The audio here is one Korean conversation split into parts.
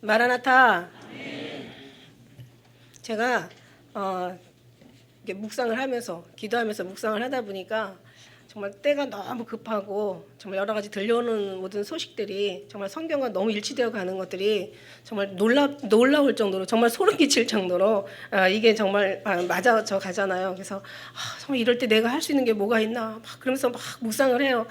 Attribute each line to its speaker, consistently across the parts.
Speaker 1: 마라나타. 제가 이렇게 묵상을 하면서 기도하면서 묵상을 하다 보니까 정말 때가 너무 급하고 정말 여러 가지 들려오는 모든 소식들이 정말 성경과 너무 일치되어 가는 것들이 정말 놀라울 정도로 정말 소름 끼칠 정도로 이게 정말 맞아져 가잖아요. 그래서 정말 이럴 때 내가 할 수 있는 게 뭐가 있나 막 그러면서 막 묵상을 해요.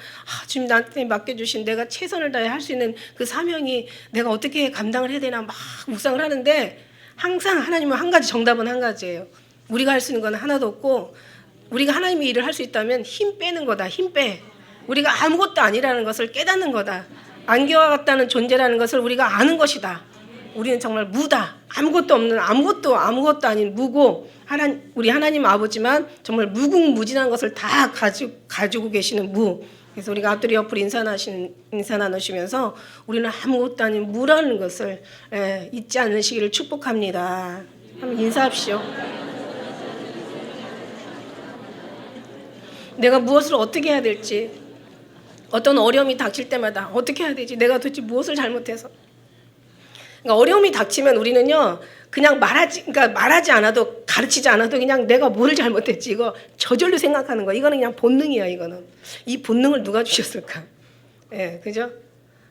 Speaker 1: 지금 나한테 맡겨주신 내가 최선을 다해 할 수 있는 그 사명이 내가 어떻게 감당을 해야 되나 막 묵상을 하는데 항상 하나님은 한 가지 정답은 한 가지예요. 우리가 할 수 있는 건 하나도 없고 우리가 하나님의 일을 할 수 있다면 힘 빼는 거다. 힘 빼. 우리가 아무것도 아니라는 것을 깨닫는 거다. 안개와 같다는 존재라는 것을 우리가 아는 것이다. 우리는 정말 무다. 아무것도 없는 아무것도 아닌 무고 우리 하나님 아버지만 정말 무궁무진한 것을 다 가지고 계시는 무. 그래서 우리가 앞뒤 옆으로 인사 나누시면서 우리는 아무것도 아닌 무라는 것을 잊지 않으시기를 축복합니다. 한번 인사합시오. 내가 무엇을 어떻게 해야 될지, 어떤 어려움이 닥칠 때마다 어떻게 해야 되지? 내가 도대체 무엇을 잘못해서? 그러니까 어려움이 닥치면 우리는요, 그냥 말하지 않아도 가르치지 않아도 그냥 내가 뭘 잘못했지 이거 저절로 생각하는 거. 이거는 그냥 본능이야. 이거는 이 본능을 누가 주셨을까? 그죠?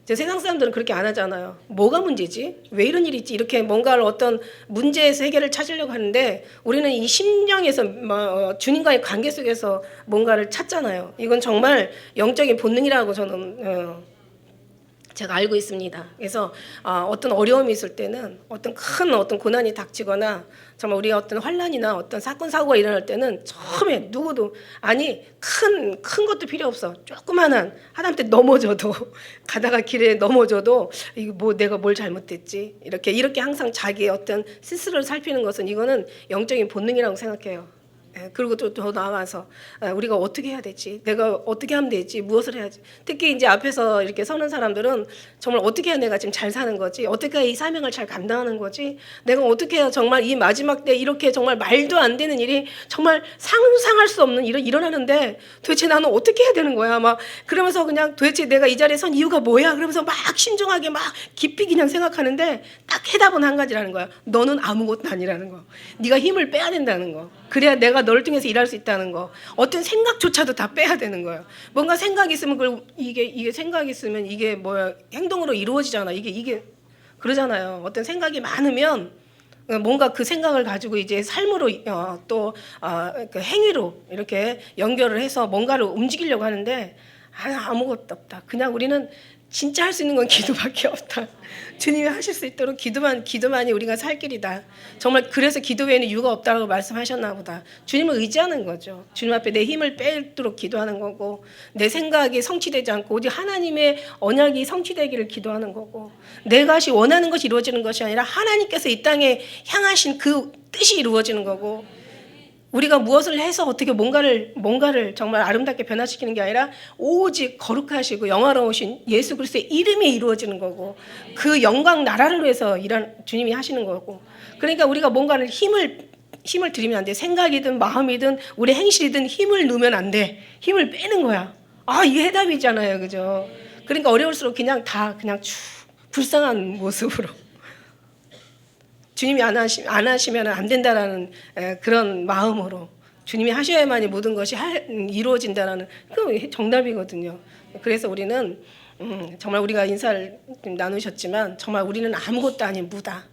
Speaker 1: 세상 사람들은 그렇게 안 하잖아요. 뭐가 문제지? 왜 이런 일이 있지? 이렇게 뭔가를 어떤 문제에서 해결을 찾으려고 하는데 우리는 이 심령에서 주님과의 관계 속에서 뭔가를 찾잖아요. 이건 정말 영적인 본능이라고 저는 제가 알고 있습니다. 그래서 어떤 어려움이 있을 때는 어떤 고난이 닥치거나 정말 우리가 어떤 환난이나 어떤 사건 사고가 일어날 때는 처음에 누구도 큰 것도 필요 없어. 조그만한 하다못해 넘어져도 가다가 길에 넘어져도 이거 뭐 내가 뭘 잘못했지 이렇게 항상 자기의 어떤 스스로를 살피는 것은 이거는 영적인 본능이라고 생각해요. 그리고 또 더 나아가서 우리가 어떻게 해야 되지? 내가 어떻게 하면 되지? 무엇을 해야지? 특히 이제 앞에서 이렇게 서는 사람들은 정말 어떻게 해야 내가 지금 잘 사는 거지? 어떻게 해야 이 사명을 잘 감당하는 거지? 내가 어떻게 해야 정말 이 마지막 때 이렇게 정말 말도 안 되는 일이 정말 상상할 수 없는 일이 일어나는데 도대체 나는 어떻게 해야 되는 거야? 막 그러면서 그냥 도대체 내가 이 자리에 선 이유가 뭐야? 그러면서 막 신중하게 막 깊이 그냥 생각하는데 딱 해답은 한 가지라는 거야. 너는 아무것도 아니라는 거. 네가 힘을 빼야 된다는 거. 그래야 내가 너를 통해서 일할 수 있다는 거. 어떤 생각조차도 다 빼야 되는 거예요. 뭔가 생각이 있으면 이게 생각이 있으면 이게 뭐야 행동으로 이루어지잖아. 이게 그러잖아요. 어떤 생각이 많으면 뭔가 그 생각을 가지고 이제 삶으로 그 행위로 이렇게 연결을 해서 뭔가를 움직이려고 하는데 아무것도 없다. 그냥 우리는 진짜 할 수 있는 건 기도밖에 없다. 주님이 하실 수 있도록 기도만이 우리가 살 길이다. 정말 그래서 기도 외에는 이유가 없다고 말씀하셨나 보다. 주님을 의지하는 거죠. 주님 앞에 내 힘을 빼도록 기도하는 거고 내 생각이 성취되지 않고 오직 하나님의 언약이 성취되기를 기도하는 거고 내가 원하는 것이 이루어지는 것이 아니라 하나님께서 이 땅에 향하신 그 뜻이 이루어지는 거고 우리가 무엇을 해서 어떻게 뭔가를 정말 아름답게 변화시키는 게 아니라 오직 거룩하시고 영화로우신 예수 그리스도의 이름이 이루어지는 거고 그 영광 나라를 위해서 주님이 하시는 거고 그러니까 우리가 뭔가를 힘을 들이면 안 돼. 생각이든 마음이든 우리 행실이든 힘을 넣으면 안 돼. 힘을 빼는 거야. 이게 해답이잖아요. 그죠? 그러니까 어려울수록 그냥 불쌍한 모습으로 주님이 안 하시면 안 된다라는 그런 마음으로 주님이 하셔야만이 모든 것이 이루어진다라는 그 정답이거든요. 그래서 우리는 정말 우리가 인사를 나누셨지만 정말 우리는 아무것도 아닌 무다.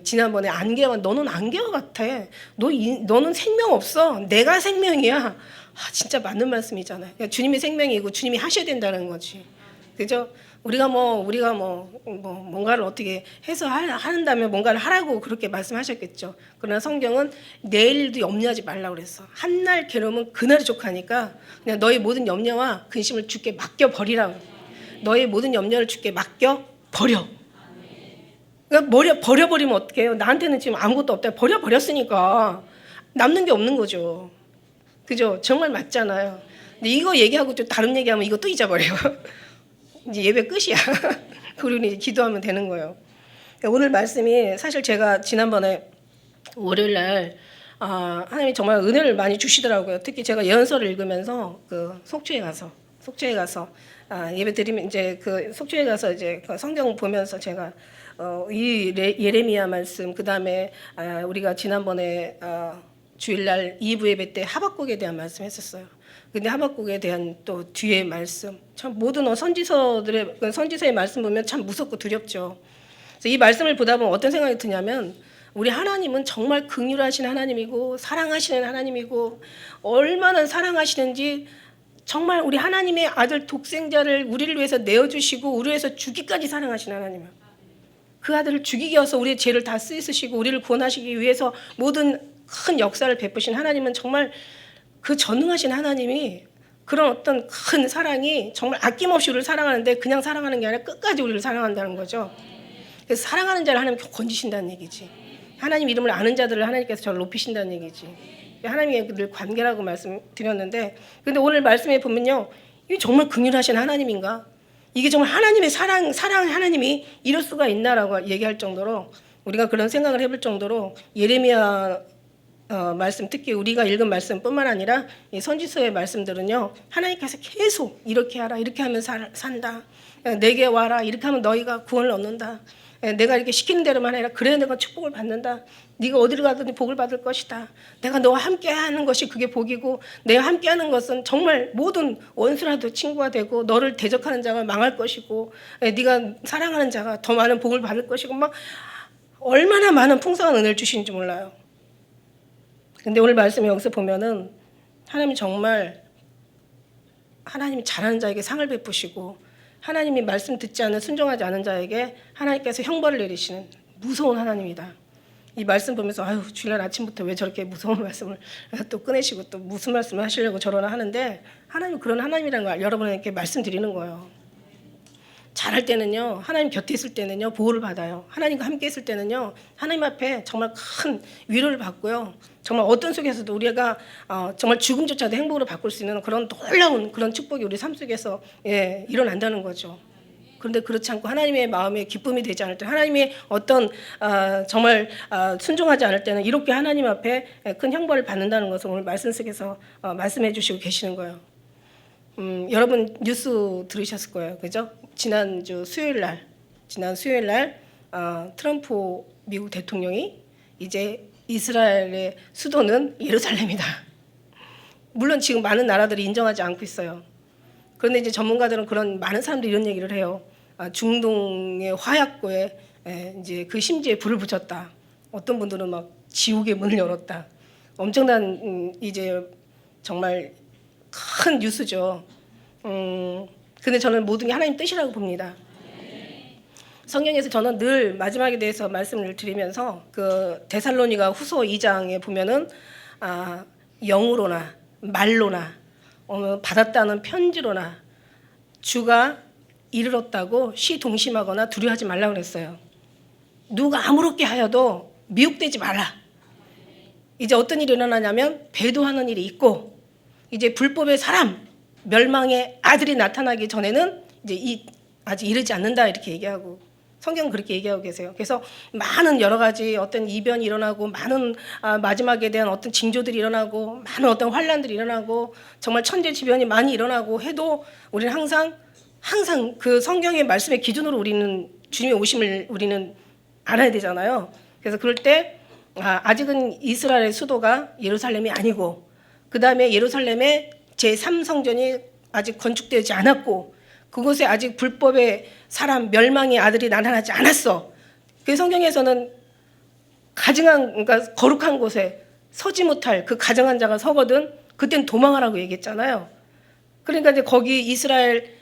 Speaker 1: 지난번에 너는 안개와 같아. 너는 생명 없어. 내가 생명이야. 진짜 맞는 말씀이잖아요. 그러니까 주님이 생명이고 주님이 하셔야 된다는 거지. 그죠? 우리가 뭔가를 어떻게 해서 한다면 뭔가를 하라고 그렇게 말씀하셨겠죠. 그러나 성경은 내일도 염려하지 말라고 그랬어. 한날 괴로움은 그날이 족하니까 그냥 너의 모든 염려와 근심을 주께 맡겨버리라고. 너의 모든 염려를 주께 맡겨버려. 그러니까 버려버리면 어떡해요? 나한테는 지금 아무것도 없다. 버렸으니까 남는 게 없는 거죠. 그죠? 정말 맞잖아요. 근데 이거 얘기하고 또 다른 얘기하면 이거 또 잊어버려요. 이제 예배 끝이야. 그리고 이제 기도하면 되는 거예요. 오늘 말씀이 사실 제가 지난번에 월요일날 하나님이 정말 은혜를 많이 주시더라고요. 특히 제가 예언서를 읽으면서 그 속초에 가서 속초에 가서 예배 드리면 이제 그 속초에 가서 이제 그 성경 보면서 제가 예레미야 말씀, 그다음에 우리가 지난번에 주일날 2부 예배 때 하박국에 대한 말씀했었어요. 근데 하박국에 대한 또 뒤에 말씀, 참 모든 선지서의 말씀 보면 참 무섭고 두렵죠. 그래서 이 말씀을 보다 보면 어떤 생각이 드냐면, 우리 하나님은 정말 긍휼하신 하나님이고 사랑하시는 하나님이고, 얼마나 사랑하시는지, 정말 우리 하나님의 아들 독생자를 우리를 위해서 내어주시고 우리를 위해서 주기까지 사랑하시는 하나님이에요. 그 아들을 죽이기 위해서 우리의 죄를 다 쓰시고 우리를 구원하시기 위해서 모든 큰 역사를 베푸신 하나님은 정말 그 전능하신 하나님이 그런 어떤 큰 사랑이 정말 아낌없이 우리를 사랑하는데, 그냥 사랑하는 게 아니라 끝까지 우리를 사랑한다는 거죠. 그래서 사랑하는 자를 하나님 건지신다는 얘기지. 하나님 이름을 아는 자들을 하나님께서 저를 높이신다는 얘기지. 하나님의 늘 관계라고 말씀드렸는데, 근데 오늘 말씀에 보면요, 이게 정말 긍휼하신 하나님인가? 이게 정말 하나님의 사랑 하나님이 이럴 수가 있나라고 얘기할 정도로, 우리가 그런 생각을 해볼 정도로 예레미야 말씀, 특히 우리가 읽은 말씀뿐만 아니라 이 선지서의 말씀들은요, 하나님께서 계속 이렇게 하라, 이렇게 하면 산다, 내게 와라, 이렇게 하면 너희가 구원을 얻는다, 내가 이렇게 시키는 대로만 해라, 그래야 내가 축복을 받는다, 네가 어디를 가든지 복을 받을 것이다, 내가 너와 함께하는 것이 그게 복이고, 내가 함께하는 것은 정말 모든 원수라도 친구가 되고, 너를 대적하는 자가 망할 것이고, 네가 사랑하는 자가 더 많은 복을 받을 것이고, 막 얼마나 많은 풍성한 은혜를 주시는지 몰라요. 근데 오늘 말씀에 여기서 보면은 하나님이 정말, 하나님이 잘하는 자에게 상을 베푸시고, 하나님이 말씀 듣지 않는 순종하지 않은 자에게 하나님께서 형벌을 내리시는 무서운 하나님이다. 이 말씀 보면서 아유, 주일날 아침부터 왜 저렇게 무서운 말씀을 또 꺼내시고 또 무슨 말씀을 하시려고 저러나 하는데, 하나님 그런 하나님이라는 걸 여러분에게 말씀드리는 거예요. 잘할 때는요, 하나님 곁에 있을 때는요 보호를 받아요. 하나님과 함께 있을 때는요 하나님 앞에 정말 큰 위로를 받고요, 정말 어떤 속에서도 우리가 정말 죽음조차도 행복으로 바꿀 수 있는 그런 놀라운 그런 축복이 우리 삶 속에서 일어난다는 거죠. 그런데 그렇지 않고 하나님의 마음에 기쁨이 되지 않을 때, 하나님의 어떤 정말 순종하지 않을 때는 이렇게 하나님 앞에 큰 형벌을 받는다는 것을 오늘 말씀 속에서 말씀해 주시고 계시는 거예요. 여러분 뉴스 들으셨을 거예요, 그죠? 지난 수요일 날 트럼프 미국 대통령이 이제 이스라엘의 수도는 예루살렘이다. 물론 지금 많은 나라들이 인정하지 않고 있어요. 그런데 이제 전문가들은, 그런 많은 사람들이 이런 얘기를 해요. 중동의 화약고에 이제 그 심지에 불을 붙였다. 어떤 분들은 막 지옥의 문을 열었다. 엄청난 이제 정말 큰 뉴스죠. 근데 저는 모든 게 하나님 뜻이라고 봅니다. 성경에서 저는 늘 마지막에 대해서 말씀을 드리면서 그 데살로니가 후서 2장에 보면은 영으로나 말로나 받았다는 편지로나 주가 이르렀다고 시동심하거나 두려워하지 말라 그랬어요. 누가 아무렇게 하여도 미혹되지 말라. 이제 어떤 일이 일어나냐면 배도하는 일이 있고, 이제 불법의 사람, 멸망의 아들이 나타나기 전에는 이제 아직 이르지 않는다, 이렇게 얘기하고, 성경은 그렇게 얘기하고 계세요. 그래서 많은 여러 가지 어떤 이변이 일어나고, 많은 마지막에 대한 어떤 징조들이 일어나고, 많은 어떤 환란들이 일어나고, 정말 천재지변이 많이 일어나고 해도 우리는 항상 그 성경의 말씀의 기준으로 우리는 주님의 오심을 우리는 알아야 되잖아요. 그래서 그럴 때 아직은 이스라엘의 수도가 예루살렘이 아니고, 그 다음에 예루살렘의 제3성전이 아직 건축되지 않았고, 그곳에 아직 불법의 사람, 멸망의 아들이 나타나지 않았어. 그 성경에서는 그러니까 거룩한 곳에 서지 못할 그 가정한 자가 서거든 그땐 도망하라고 얘기했잖아요. 그러니까 이제 거기 이스라엘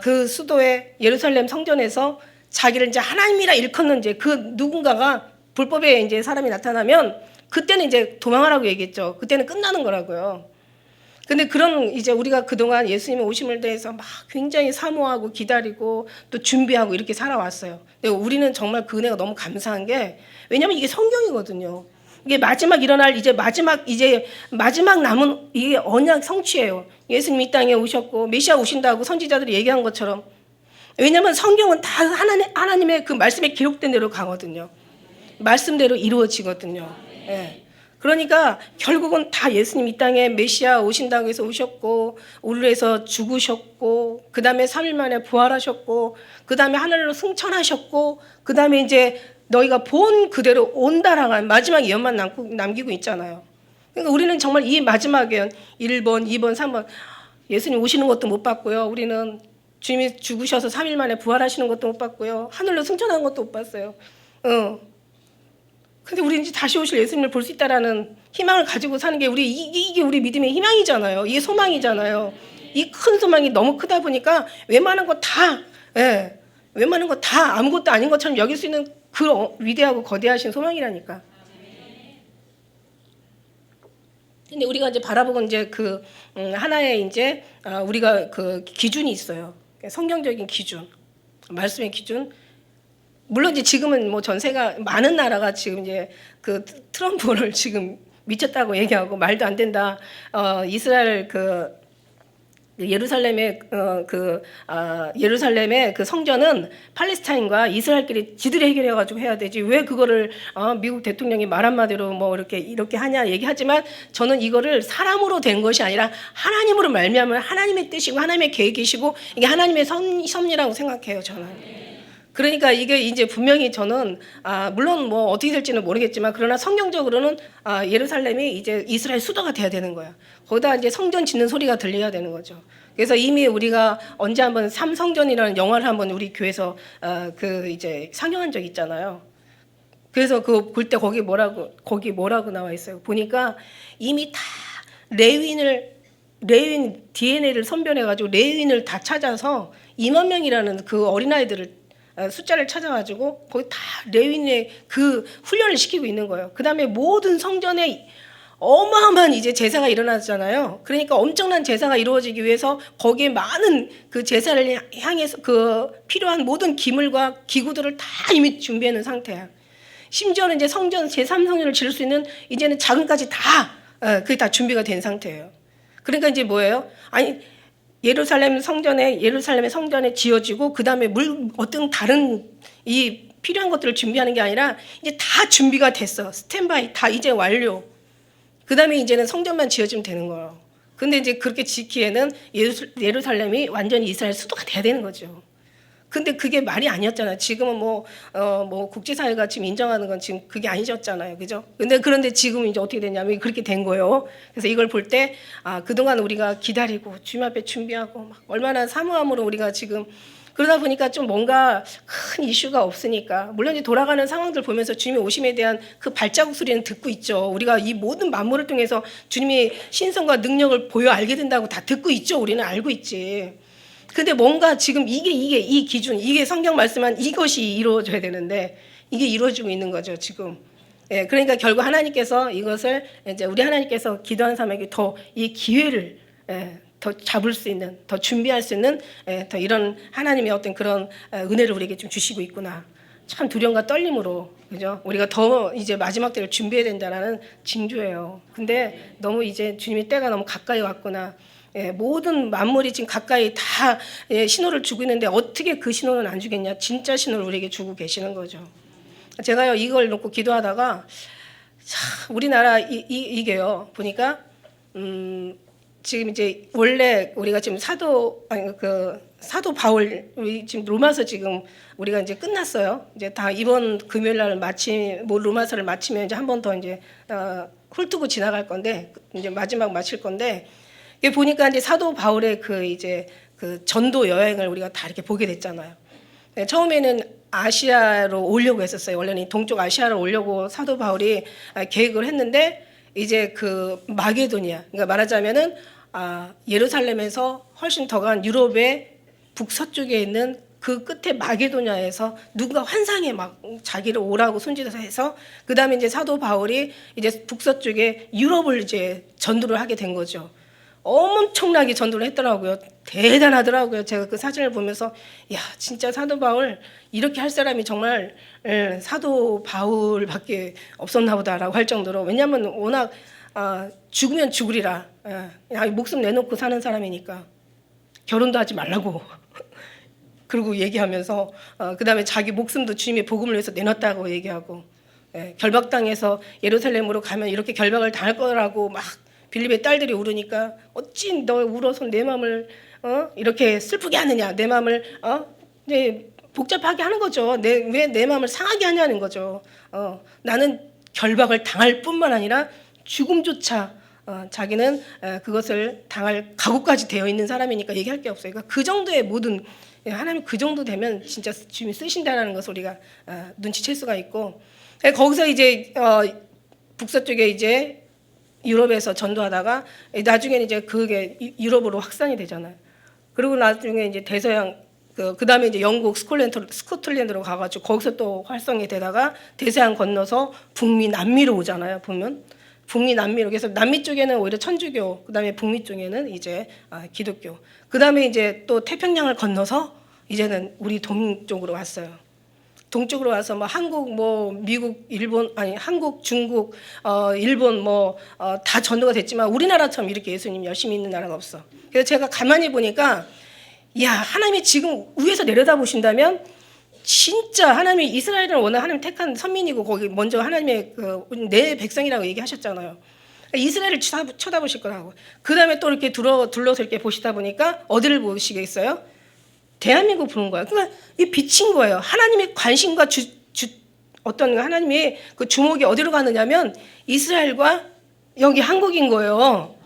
Speaker 1: 그 수도의 예루살렘 성전에서 자기를 이제 하나님이라 일컫는 이제 그 누군가가 불법의 이제 사람이 나타나면 그때는 이제 도망하라고 얘기했죠. 그때는 끝나는 거라고요. 근데 그런 이제 우리가 그동안 예수님의 오심을 대해서 막 굉장히 사모하고 기다리고 또 준비하고 이렇게 살아왔어요. 근데 우리는 정말 그 은혜가 너무 감사한 게, 왜냐면 이게 성경이거든요. 이게 마지막 일어날 이제 마지막 남은 이게 언약 성취예요. 예수님 이 땅에 오셨고 메시아 오신다고 선지자들이 얘기한 것처럼. 왜냐면 성경은 다 하나님의 그 말씀에 기록된 대로 가거든요. 말씀대로 이루어지거든요. 예. 그러니까 결국은 다 예수님 이 땅에 메시아 오신다고 해서 오셨고 우르에서 죽으셨고 그 다음에 3일 만에 부활하셨고 그 다음에 하늘로 승천하셨고 그 다음에 이제 너희가 본 그대로 온다라는 마지막 예언만 남기고 있잖아요. 그러니까 우리는 정말 이 마지막 예언 1번, 2번, 3번 예수님 오시는 것도 못 봤고요. 우리는 주님이 죽으셔서 3일 만에 부활하시는 것도 못 봤고요. 하늘로 승천하는 것도 못 봤어요. 근데 우리 이제 다시 오실 예수님을 볼 수 있다라는 희망을 가지고 사는 게 이게 우리 믿음의 희망이잖아요. 이게 소망이잖아요. 이 큰 소망이 너무 크다 보니까 웬만한 거 다 아무것도 아닌 것처럼 여길 수 있는 그 위대하고 거대하신 소망이라니까. 근데 우리가 이제 바라보고 이제 그 하나의 이제 우리가 그 기준이 있어요. 성경적인 기준, 말씀의 기준. 물론 이제 지금은 뭐 전세가 많은 나라가 지금 이제 그 트럼프를 지금 미쳤다고 얘기하고 말도 안 된다. 이스라엘 그 예루살렘의 예루살렘의 그 성전은 팔레스타인과 이스라엘끼리 지들이 해결해가지고 해야 되지. 왜 그거를 미국 대통령이 말 한마디로 뭐 이렇게 하냐 얘기하지만 저는 이거를 사람으로 된 것이 아니라 하나님으로 말미암은 하나님의 뜻이고 하나님의 계획이시고 이게 하나님의 섭리라고 생각해요 저는. 그러니까 이게 이제 분명히 저는 물론 뭐 어떻게 될지는 모르겠지만 그러나 성경적으로는 예루살렘이 이제 이스라엘 수도가 돼야 되는 거야. 거기다 이제 성전 짓는 소리가 들려야 되는 거죠. 그래서 이미 우리가 언제 한번 삼성전이라는 영화를 한번 우리 교회에서 그 이제 상영한 적 있잖아요. 그래서 그 볼 때 거기 뭐라고 나와 있어요. 보니까 이미 다 레위인 DNA를 선별해가지고 레위인을 다 찾아서 2만 명이라는 그 어린아이들을 숫자를 찾아가지고 거기 다 레위인의 그 훈련을 시키고 있는 거예요. 그 다음에 모든 성전에 어마어마한 이제 제사가 일어나잖아요. 그러니까 엄청난 제사가 이루어지기 위해서 거기에 많은 그 제사를 향해서 그 필요한 모든 기물과 기구들을 다 이미 준비해 놓은 상태야. 심지어는 이제 성전 제3성전을 지을 수 있는 이제는 자금까지 다 그게 다 준비가 된 상태예요. 그러니까 이제 뭐예요? 아니 예루살렘의 성전에 지어지고 그 다음에 어떤 다른 이 필요한 것들을 준비하는 게 아니라 이제 다 준비가 됐어. 스탠바이 다 이제 완료. 그 다음에 이제는 성전만 지어지면 되는 거예요. 근데 이제 그렇게 지키에는 예루살렘이 완전히 이스라엘 수도가 돼야 되는 거죠. 근데 그게 말이 아니었잖아요. 지금은 뭐 국제사회가 지금 인정하는 건 지금 그게 아니었잖아요. 그죠? 그런데 지금 이제 어떻게 됐냐면 그렇게 된 거예요. 그래서 이걸 볼 때, 그동안 우리가 기다리고 주님 앞에 준비하고 막 얼마나 사모함으로 우리가 지금 그러다 보니까 좀 뭔가 큰 이슈가 없으니까 물론 이제 돌아가는 상황들 보면서 주님의 오심에 대한 그 발자국 소리는 듣고 있죠. 우리가 이 모든 만물을 통해서 주님의 신성과 능력을 보여 알게 된다고 다 듣고 있죠. 우리는 알고 있지. 근데 뭔가 지금 이게 이 기준, 이게 성경 말씀한 이것이 이루어져야 되는데 이게 이루어지고 있는 거죠, 지금. 예, 그러니까 결국 하나님께서 이것을 이제 우리 하나님께서 기도하는 사람에게 더 이 기회를 더 잡을 수 있는, 더 준비할 수 있는 더 이런 하나님의 어떤 그런 은혜를 우리에게 좀 주시고 있구나. 참 두려움과 떨림으로, 그죠? 우리가 더 이제 마지막 때를 준비해야 된다라는 징조예요. 근데 너무 이제 주님의 때가 너무 가까이 왔구나. 모든 만물이 지금 가까이 다 신호를 주고 있는데 어떻게 그 신호는 안 주겠냐. 진짜 신호를 우리에게 주고 계시는 거죠. 제가요 이걸 놓고 기도하다가 우리나라 이게요 보니까 지금 이제 원래 우리가 지금 사도 바울 지금 로마서 지금 우리가 이제 끝났어요. 이제 다 이번 금요일 날 로마서를 마치면 이제 한 번 더 이제 훑고 지나갈 건데 이제 마지막 마칠 건데 보니까 이제 사도 바울의 그 전도 여행을 우리가 다 이렇게 보게 됐잖아요. 처음에는 아시아로 오려고 했었어요. 원래는 동쪽 아시아로 오려고 사도 바울이 계획을 했는데 이제 그 마게도니아, 그러니까 말하자면은 예루살렘에서 훨씬 더 간 유럽의 북서쪽에 있는 그 끝에 마게도냐에서 누군가 환상에 막 자기를 오라고 손짓해서 해서 그 다음에 이제 사도 바울이 이제 북서쪽에 유럽을 이제 전도를 하게 된 거죠. 엄청나게 전도를 했더라고요. 대단하더라고요. 제가 그 사진을 보면서 야 진짜 사도 바울 이렇게 할 사람이 정말 사도 바울밖에 없었나 보다라고 할 정도로 왜냐하면 워낙 죽으면 죽으리라 목숨 내놓고 사는 사람이니까 결혼도 하지 말라고 그리고 얘기하면서 그 다음에 자기 목숨도 주님의 복음을 위해서 내놨다고 얘기하고 결박당해서 예루살렘으로 가면 이렇게 결박을 당할 거라고 막 빌립의 딸들이 울으니까 어찌 너 울어서 내 마음을 이렇게 슬프게 하느냐, 내 마음을 이제 복잡하게 하는 거죠. 왜 내 마음을 상하게 하냐는 거죠. 나는 결박을 당할 뿐만 아니라 죽음조차 자기는 그것을 당할 각오까지 되어 있는 사람이니까 얘기할 게 없어요. 그러니까 그 정도의 모든 하나님 그 정도 되면 진짜 주님이 쓰신다라는 것을 우리가 눈치챌 수가 있고 거기서 이제 북서쪽에 이제 유럽에서 전도하다가 나중에는 이제 그게 유럽으로 확산이 되잖아요. 그리고 나중에 이제 대서양 그 다음에 이제 영국 스코틀랜드로 가가지고 거기서 또 활성이 되다가 대서양 건너서 북미 남미로 오잖아요. 보면 북미 남미로 그래서 남미 쪽에는 오히려 천주교, 그 다음에 북미 쪽에는 이제 기독교, 그 다음에 이제 또 태평양을 건너서 이제는 우리 동쪽으로 왔어요. 동쪽으로 와서 뭐 한국, 뭐 미국, 일본 아니 한국, 중국, 일본 뭐 다 전도가 됐지만 우리나라처럼 이렇게 예수님 열심히 있는 나라가 없어. 그래서 제가 가만히 보니까 야 하나님이 지금 위에서 내려다 보신다면 진짜 하나님이 이스라엘은 워낙 하나님 택한 선민이고 거기 먼저 하나님의 내 백성이라고 얘기하셨잖아요. 이스라엘을 쳐다보실 거라고. 그 다음에 또 이렇게 둘러서 이렇게 보시다 보니까 어디를 보시겠어요? 대한민국 보는 거예요. 그러니까 이 비친 거예요. 하나님의 관심과 어떤 하나님의 그 주목이 어디로 가느냐면 이스라엘과 여기 한국인 거예요.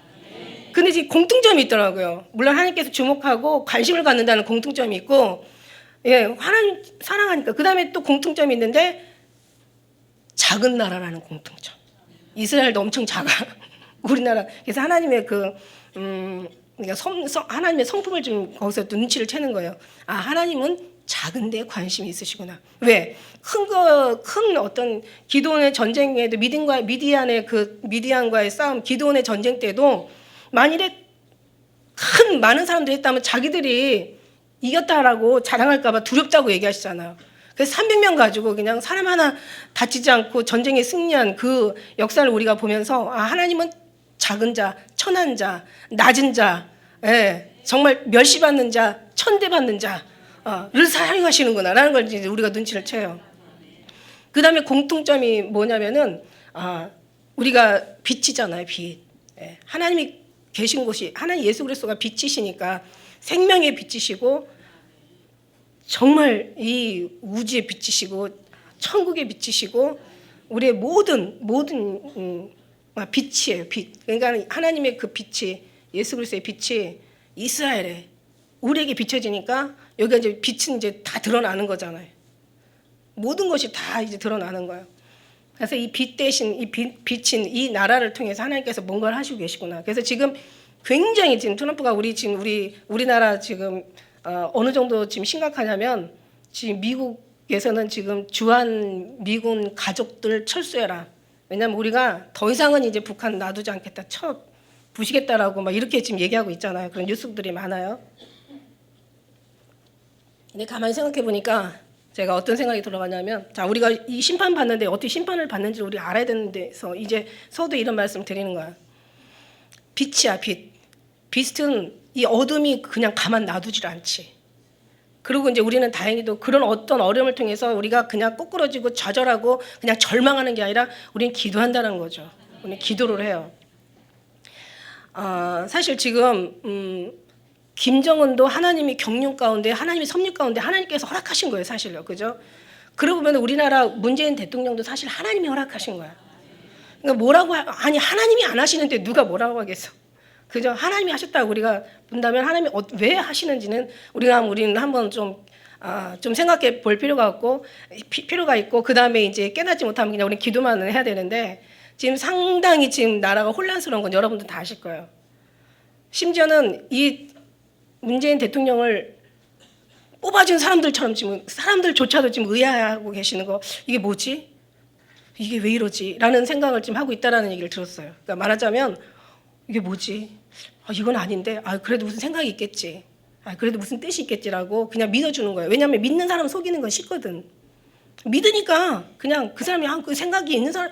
Speaker 1: 근데 지금 공통점이 있더라고요. 물론 하나님께서 주목하고 관심을 갖는다는 공통점이 있고, 하나님 사랑하니까. 그 다음에 또 공통점이 있는데 작은 나라라는 공통점. 이스라엘도 엄청 작아. 우리나라. 그래서 하나님의 그러니까 하나님의 성품을 좀 거기서 눈치를 채는 거예요. 아, 하나님은 작은데 관심이 있으시구나. 왜? 큰 어떤 기도원의 전쟁에도 미디안과의 싸움, 기도원의 전쟁 때도 만일에 많은 사람들이 했다면 자기들이 이겼다라고 자랑할까봐 두렵다고 얘기하시잖아요. 그래서 300명 가지고 그냥 사람 하나 다치지 않고 전쟁에 승리한 그 역사를 우리가 보면서 아, 하나님은 작은 자, 천한 자, 낮은 자, 정말 멸시받는 자, 천대받는 자를 사랑하시는구나라는 걸 이제 우리가 눈치를 채요. 그 다음에 공통점이 뭐냐면은 우리가 빛이잖아요, 빛. 하나님이 계신 곳이 하나님 예수 그리스도가 빛이시니까 생명의 빛이시고 정말 이 우주의 빛이시고 천국의 빛이시고 우리의 모든 빛이에요. 빛. 그러니까 하나님의 그 빛이 예수 그리스도의 빛이 이스라엘에 우리에게 비춰지니까 여기가 이제 빛은 이제 다 드러나는 거잖아요. 모든 것이 다 이제 드러나는 거예요. 그래서 이 빛 대신 이 빛인 이 나라를 통해서 하나님께서 뭔가를 하시고 계시구나. 그래서 지금 굉장히 지금 트럼프가 우리나라 지금 어느 정도 지금 심각하냐면 지금 미국에서는 지금 주한 미군 가족들 철수해라. 왜냐하면 우리가 더 이상은 이제 북한 놔두지 않겠다, 부시겠다라고 막 이렇게 지금 얘기하고 있잖아요. 그런 뉴스들이 많아요. 근데 가만히 생각해 보니까 제가 어떤 생각이 들어가냐면, 자 우리가 이 심판 받는데 어떻게 심판을 받는지 우리 알아야 되는 데서 이제 서도 이런 말씀 드리는 거야. 빛이야 빛. 빛은 이 어둠이 그냥 가만 놔두질 않지. 그리고 이제 우리는 다행히도 그런 어떤 어려움을 통해서 우리가 그냥 꼬꾸러지고 좌절하고 그냥 절망하는 게 아니라 우리는 기도한다는 거죠. 우리는 기도를 해요. 사실 지금 김정은도 하나님이 경륜 가운데 하나님이 섭리 가운데 하나님께서 허락하신 거예요. 사실요. 그죠? 그러고 보면 우리나라 문재인 대통령도 사실 하나님이 허락하신 거야. 그러니까 뭐라고 아니 하나님이 안 하시는데 누가 뭐라고 하겠어. 그죠? 하나님이 하셨다고 우리가 본다면 하나님이 왜 하시는지는 우리는 한번 좀 생각해 볼 필요가 있고 그 다음에 이제 깨닫지 못하면 그냥 우리 기도만 해야 되는데 지금 상당히 지금 나라가 혼란스러운 건 여러분들 다 아실 거예요. 심지어는 이 문재인 대통령을 뽑아준 사람들처럼 지금 사람들조차도 지금 의아해하고 계시는 거 이게 뭐지? 이게 왜 이러지? 라는 생각을 지금 하고 있다라는 얘기를 들었어요. 그러니까 말하자면 이게 뭐지? 이건 아닌데 그래도 무슨 생각이 있겠지. 그래도 무슨 뜻이 있겠지라고 그냥 믿어주는 거예요. 왜냐하면 믿는 사람 속이는 건 쉽거든. 믿으니까 그냥 그 사람이 그 생각이 있는 사람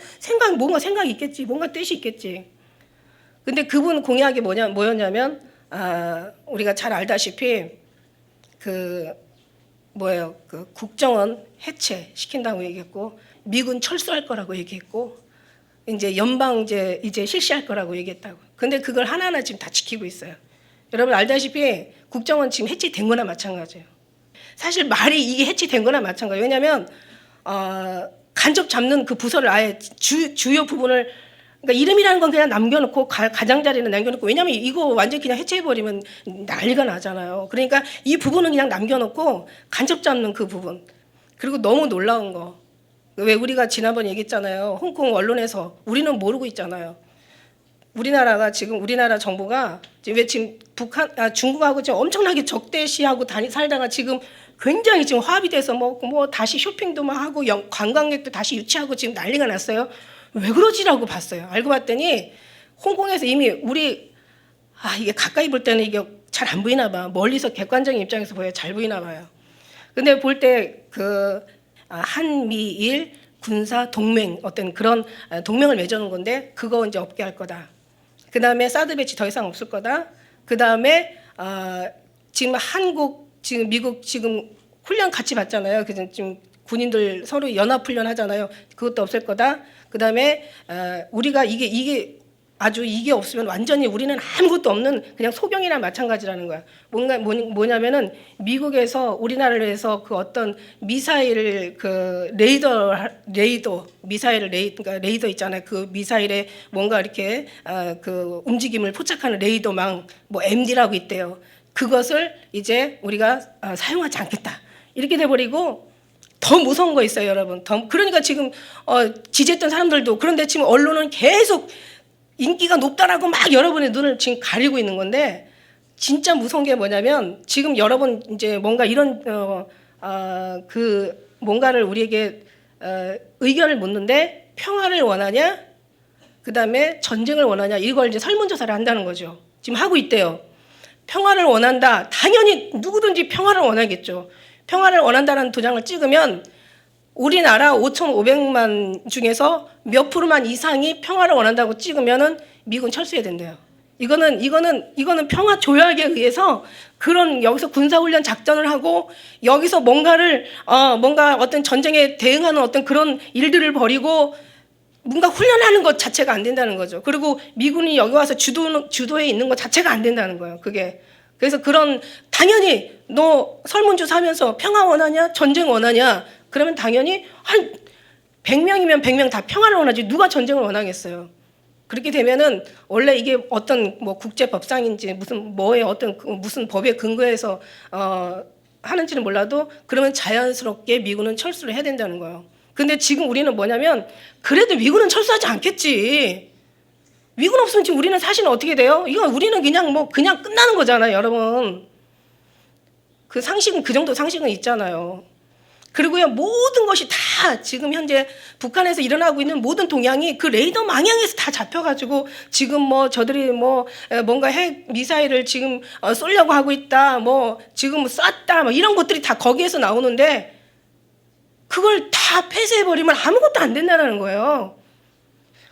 Speaker 1: 뭔가 생각이 있겠지. 뭔가 뜻이 있겠지. 근데 그분 공약이 뭐였냐면 우리가 잘 알다시피 그 뭐예요? 그 국정원 해체 시킨다고 얘기했고, 미군 철수할 거라고 얘기했고, 이제 연방제 이제 실시할 거라고 얘기했다고. 근데 그걸 하나하나 지금 다 지키고 있어요. 여러분 알다시피 국정원 지금 해체된 거나 마찬가지예요. 사실 말이 이게 해체된 거나 마찬가지예요. 왜냐하면 간접 잡는 그 부서를 아예 주요 부분을, 그러니까 이름이라는 건 그냥 남겨놓고 가장자리는 남겨놓고, 왜냐하면 이거 완전히 그냥 해체해버리면 난리가 나잖아요. 그러니까 이 부분은 그냥 남겨놓고 간접 잡는 그 부분. 그리고 너무 놀라운 거, 왜 우리가 지난번 얘기했잖아요. 홍콩 언론에서 우리는 모르고 있잖아요. 우리나라가 지금, 우리나라 정부가 왜 지금 중국하고 지금 엄청나게 적대시하고 살다가 지금 굉장히 지금 화합이 돼서 뭐 다시 쇼핑도 막 하고 관광객도 다시 유치하고 지금 난리가 났어요. 왜 그러지라고 봤어요. 알고 봤더니 홍콩에서 이미 이게 가까이 볼 때는 이게 잘 안 보이나 봐. 멀리서 객관적인 입장에서 보여야 잘 보이나 봐요. 근데 볼 때 한미일 군사 동맹, 어떤 그런 동맹을 맺어놓은 건데, 그거 이제 없게 할 거다. 그 다음에 사드 배치 더 이상 없을 거다. 그 다음에 지금 지금 미국 지금 훈련 같이 받잖아요. 그래서 지금 군인들 서로 연합 훈련 하잖아요. 그것도 없을 거다. 그 다음에 우리가 이게 없으면 완전히 우리는 아무것도 없는 그냥 소경이나 마찬가지라는 거야. 뭐냐면은 미국에서 우리나라를 해서 그 어떤 미사일 그러니까 레이더 있잖아요. 그 미사일에 뭔가 이렇게 그 움직임을 포착하는 레이더망 MD라고 있대요. 그것을 이제 우리가 사용하지 않겠다. 이렇게 돼버리고, 더 무서운 거 있어요, 여러분. 그러니까 지금 지지했던 사람들도, 그런데 지금 언론은 계속 인기가 높다라고 막 여러분의 눈을 지금 가리고 있는 건데, 진짜 무서운 게 뭐냐면, 지금 여러분 이제 뭔가 이런 뭔가를 우리에게 의견을 묻는데, 평화를 원하냐, 그 다음에 전쟁을 원하냐, 이걸 이제 설문조사를 한다는 거죠. 지금 하고 있대요. 평화를 원한다. 당연히 누구든지 평화를 원하겠죠. 평화를 원한다는 도장을 찍으면 우리나라 5,500만 중에서 몇 프로만 이상이 평화를 원한다고 찍으면은 미군 철수해야 된대요. 이거는 평화 조약에 의해서 그런 여기서 군사훈련 작전을 하고 여기서 뭔가 어떤 전쟁에 대응하는 어떤 그런 일들을 벌이고 뭔가 훈련하는 것 자체가 안 된다는 거죠. 그리고 미군이 여기 와서 주도에 있는 것 자체가 안 된다는 거예요. 그게. 그래서 당연히 너 설문조사 하면서 평화 원하냐? 전쟁 원하냐? 그러면 당연히 100명이면 100명 다 평화를 원하지 누가 전쟁을 원하겠어요. 그렇게 되면은 원래 이게 어떤 국제법상인지 무슨 법에 근거해서 하는지는 몰라도, 그러면 자연스럽게 미군은 철수를 해야 된다는 거예요. 근데 지금 우리는 뭐냐면, 그래도 미군은 철수하지 않겠지. 미군 없으면 지금 우리는 사실은 어떻게 돼요? 우리는 그냥 끝나는 거잖아요, 여러분. 그 정도 상식은 있잖아요. 그리고요, 모든 것이 다 지금 현재 북한에서 일어나고 있는 모든 동향이 그 레이더 망향에서 다 잡혀가지고 지금 저들이 뭔가 핵 미사일을 지금 쏘려고 하고 있다, 지금 쐈다, 이런 것들이 다 거기에서 나오는데, 그걸 다 폐쇄해버리면 아무것도 안 된다는 거예요.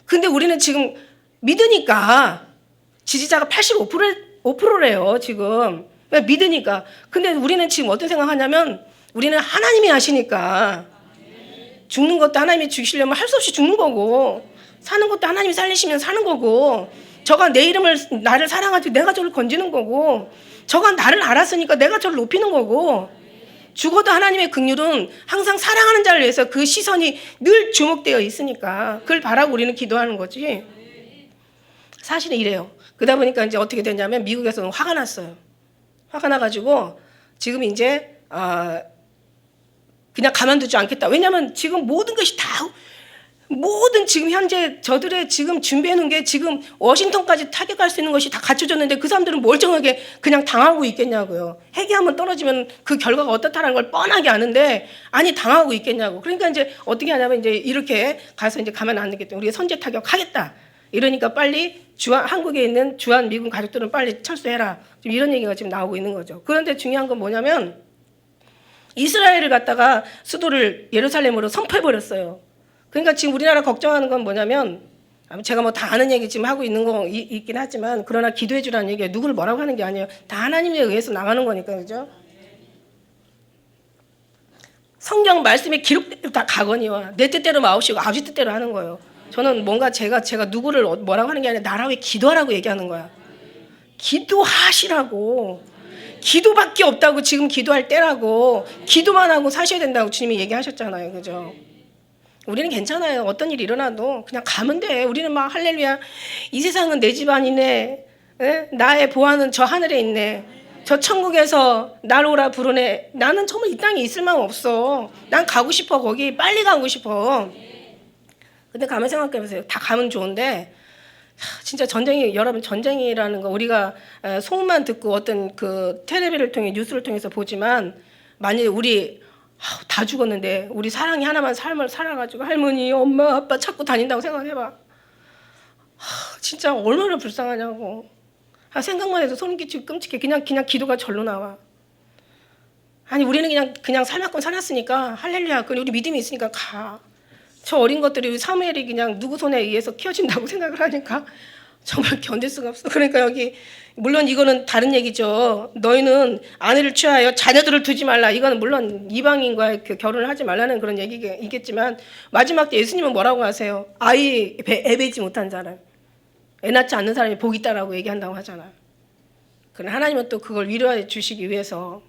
Speaker 1: 근데 우리는 지금 믿으니까, 지지자가 85%래요, 지금. 믿으니까. 근데 우리는 지금 어떤 생각하냐면, 우리는 하나님이 아시니까, 죽는 것도 하나님이 죽이시려면 할 수 없이 죽는 거고, 사는 것도 하나님이 살리시면 사는 거고, 저가 나를 사랑하지 내가 저를 건지는 거고, 저가 나를 알았으니까 내가 저를 높이는 거고, 죽어도 하나님의 긍휼은 항상 사랑하는 자를 위해서 그 시선이 늘 주목되어 있으니까 그걸 바라고 우리는 기도하는 거지. 사실은 이래요. 그러다 보니까 이제 어떻게 됐냐면, 미국에서는 화가 났어요. 화가 나가지고 지금 이제 그냥 가만두지 않겠다. 왜냐하면 지금 모든 것이 지금 현재 저들의 지금 준비해 놓은 게, 지금 워싱턴까지 타격할 수 있는 것이 다 갖춰졌는데 그 사람들은 멀쩡하게 그냥 당하고 있겠냐고요. 핵이 한번 떨어지면 그 결과가 어떻다는 걸 뻔하게 아는데, 아니 당하고 있겠냐고. 그러니까 이제 어떻게 하냐면, 이제 이렇게 가서 이제 가만 안 두겠다. 우리가 선제 타격하겠다. 이러니까 빨리 한국에 있는 주한 미군 가족들은 빨리 철수해라. 지금 이런 얘기가 지금 나오고 있는 거죠. 그런데 중요한 건 뭐냐면, 이스라엘을 갖다가 수도를 예루살렘으로 선포해버렸어요. 그러니까 지금 우리나라 걱정하는 건 뭐냐면, 제가 다 아는 얘기 지금 하고 있는 거 있긴 하지만, 그러나 기도해 주라는 얘기예요. 누구를 뭐라고 하는 게 아니에요. 다 하나님에 의해서 나가는 거니까, 그죠? 성경 말씀에 기록대로 다 가거니와 내 뜻대로 마옵시고 아버지 뜻대로 하는 거예요. 저는 뭔가 제가 누구를 뭐라고 하는 게 아니라 나라 위해 기도하라고 얘기하는 거야. 기도하시라고. 기도밖에 없다고. 지금 기도할 때라고. 기도만 하고 사셔야 된다고 주님이 얘기하셨잖아요. 그죠? 우리는 괜찮아요. 어떤 일이 일어나도 그냥 가면 돼. 우리는 막 할렐루야. 이 세상은 내 집안이네. 에? 나의 보아는 저 하늘에 있네. 저 천국에서 날 오라 부르네. 나는 정말 이 땅에 있을 마음 없어. 난 가고 싶어. 거기 빨리 가고 싶어. 근데 가만 생각해 보세요. 다 가면 좋은데 진짜 전쟁이, 여러분, 전쟁이라는 거 우리가 소문만 듣고 어떤 그 텔레비를 통해 뉴스를 통해서 보지만 만약에 우리 다 죽었는데 우리 사랑이 하나만 삶을 살아가지고 할머니, 엄마, 아빠 찾고 다닌다고 생각해봐. 진짜 얼마나 불쌍하냐고. 생각만 해도 소름 끼치고 끔찍해. 그냥 기도가 절로 나와. 아니 우리는 그냥 살만큼 살았으니까 할렐루야. 우리 믿음이 있으니까 가. 저 어린 것들이 사무엘이 그냥 누구 손에 의해서 키워진다고 생각을 하니까 정말 견딜 수가 없어. 그러니까 여기 물론 이거는 다른 얘기죠. 너희는 아내를 취하여 자녀들을 두지 말라. 이거는 물론 이방인과 결혼을 하지 말라는 그런 얘기겠지만 마지막 때 예수님은 뭐라고 하세요? 애 베지 못한 사람, 애 낳지 않는 사람이 복이 있다라고 얘기한다고 하잖아요. 그러나 하나님은 또 그걸 위로해 주시기 위해서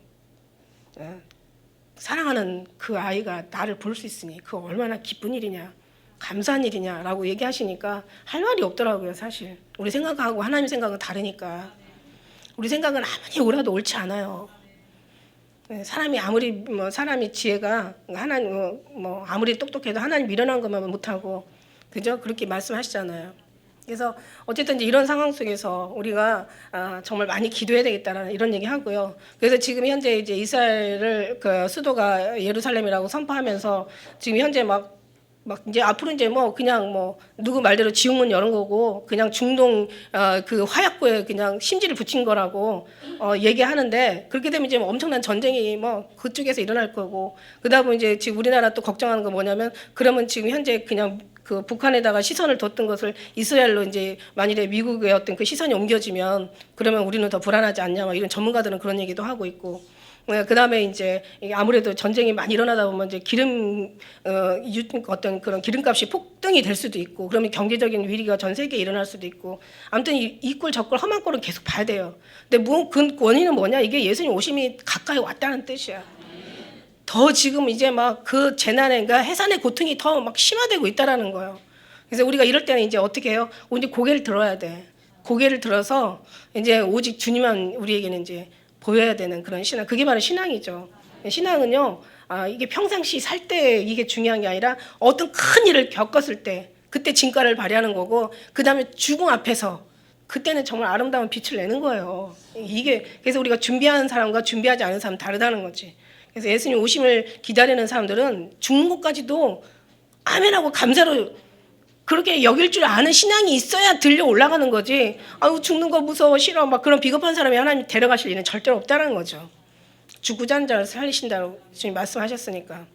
Speaker 1: 사랑하는 그 아이가 나를 볼 수 있으니 그거 얼마나 기쁜 일이냐, 감사한 일이냐라고 얘기하시니까 할 말이 없더라고요. 사실 우리 생각하고 하나님 생각은 다르니까. 우리 생각은 아무리 옳아도 옳지 않아요. 사람이 아무리 사람이 지혜가 하나님 아무리 똑똑해도 하나님 미련한 것만 못하고, 그죠? 그렇게 말씀하시잖아요. 그래서 어쨌든 이제 이런 상황 속에서 우리가 정말 많이 기도해야 되겠다라는 이런 얘기 하고요. 그래서 지금 현재 이제 이스라엘을 그 수도가 예루살렘이라고 선포하면서 지금 현재 막 이제 앞으로 이제 그냥 누구 말대로 지옥문 열은 거고 그냥 중동 그 화약고에 그냥 심지를 붙인 거라고 얘기하는데, 그렇게 되면 이제 엄청난 전쟁이 그쪽에서 일어날 거고, 그다음에 이제 지금 우리나라 또 걱정하는 거 뭐냐면, 그러면 지금 현재 그냥 그 북한에다가 시선을 뒀던 것을 이스라엘로 이제 만일에 미국의 어떤 그 시선이 옮겨지면 그러면 우리는 더 불안하지 않냐, 이런 전문가들은 그런 얘기도 하고 있고. 그다음에 이제 아무래도 전쟁이 많이 일어나다 보면 이제 어떤 그런 기름값이 폭등이 될 수도 있고, 그러면 경제적인 위기가 전 세계에 일어날 수도 있고, 아무튼 이 꼴 저 꼴 험한 꼴은 계속 봐야 돼요. 근데 그 원인은 뭐냐? 이게 예수님 오심이 가까이 왔다는 뜻이야. 더 지금 이제 그 재난의, 그러니까 해산의 고통이 더 심화되고 있다라는 거예요. 그래서 우리가 이럴 때는 이제 어떻게 해요? 이제 고개를 들어야 돼. 고개를 들어서 이제 오직 주님만 우리에게는 이제 보여야 되는 그런 신앙. 그게 바로 신앙이죠. 신앙은요, 이게 평상시 살 때 이게 중요한 게 아니라 어떤 큰 일을 겪었을 때 그때 진가를 발휘하는 거고, 그 다음에 죽음 앞에서 그때는 정말 아름다운 빛을 내는 거예요. 이게 그래서 우리가 준비하는 사람과 준비하지 않은 사람 다르다는 거지. 그래서 예수님 오심을 기다리는 사람들은 죽는 것까지도 아멘하고 감사로 그렇게 여길 줄 아는 신앙이 있어야 들려 올라가는 거지. 죽는 거 무서워, 싫어, 그런 비겁한 사람이 하나님 데려가실 일은 절대로 없다는 거죠. 죽고자 하는 자를 살리신다고 주님 말씀하셨으니까.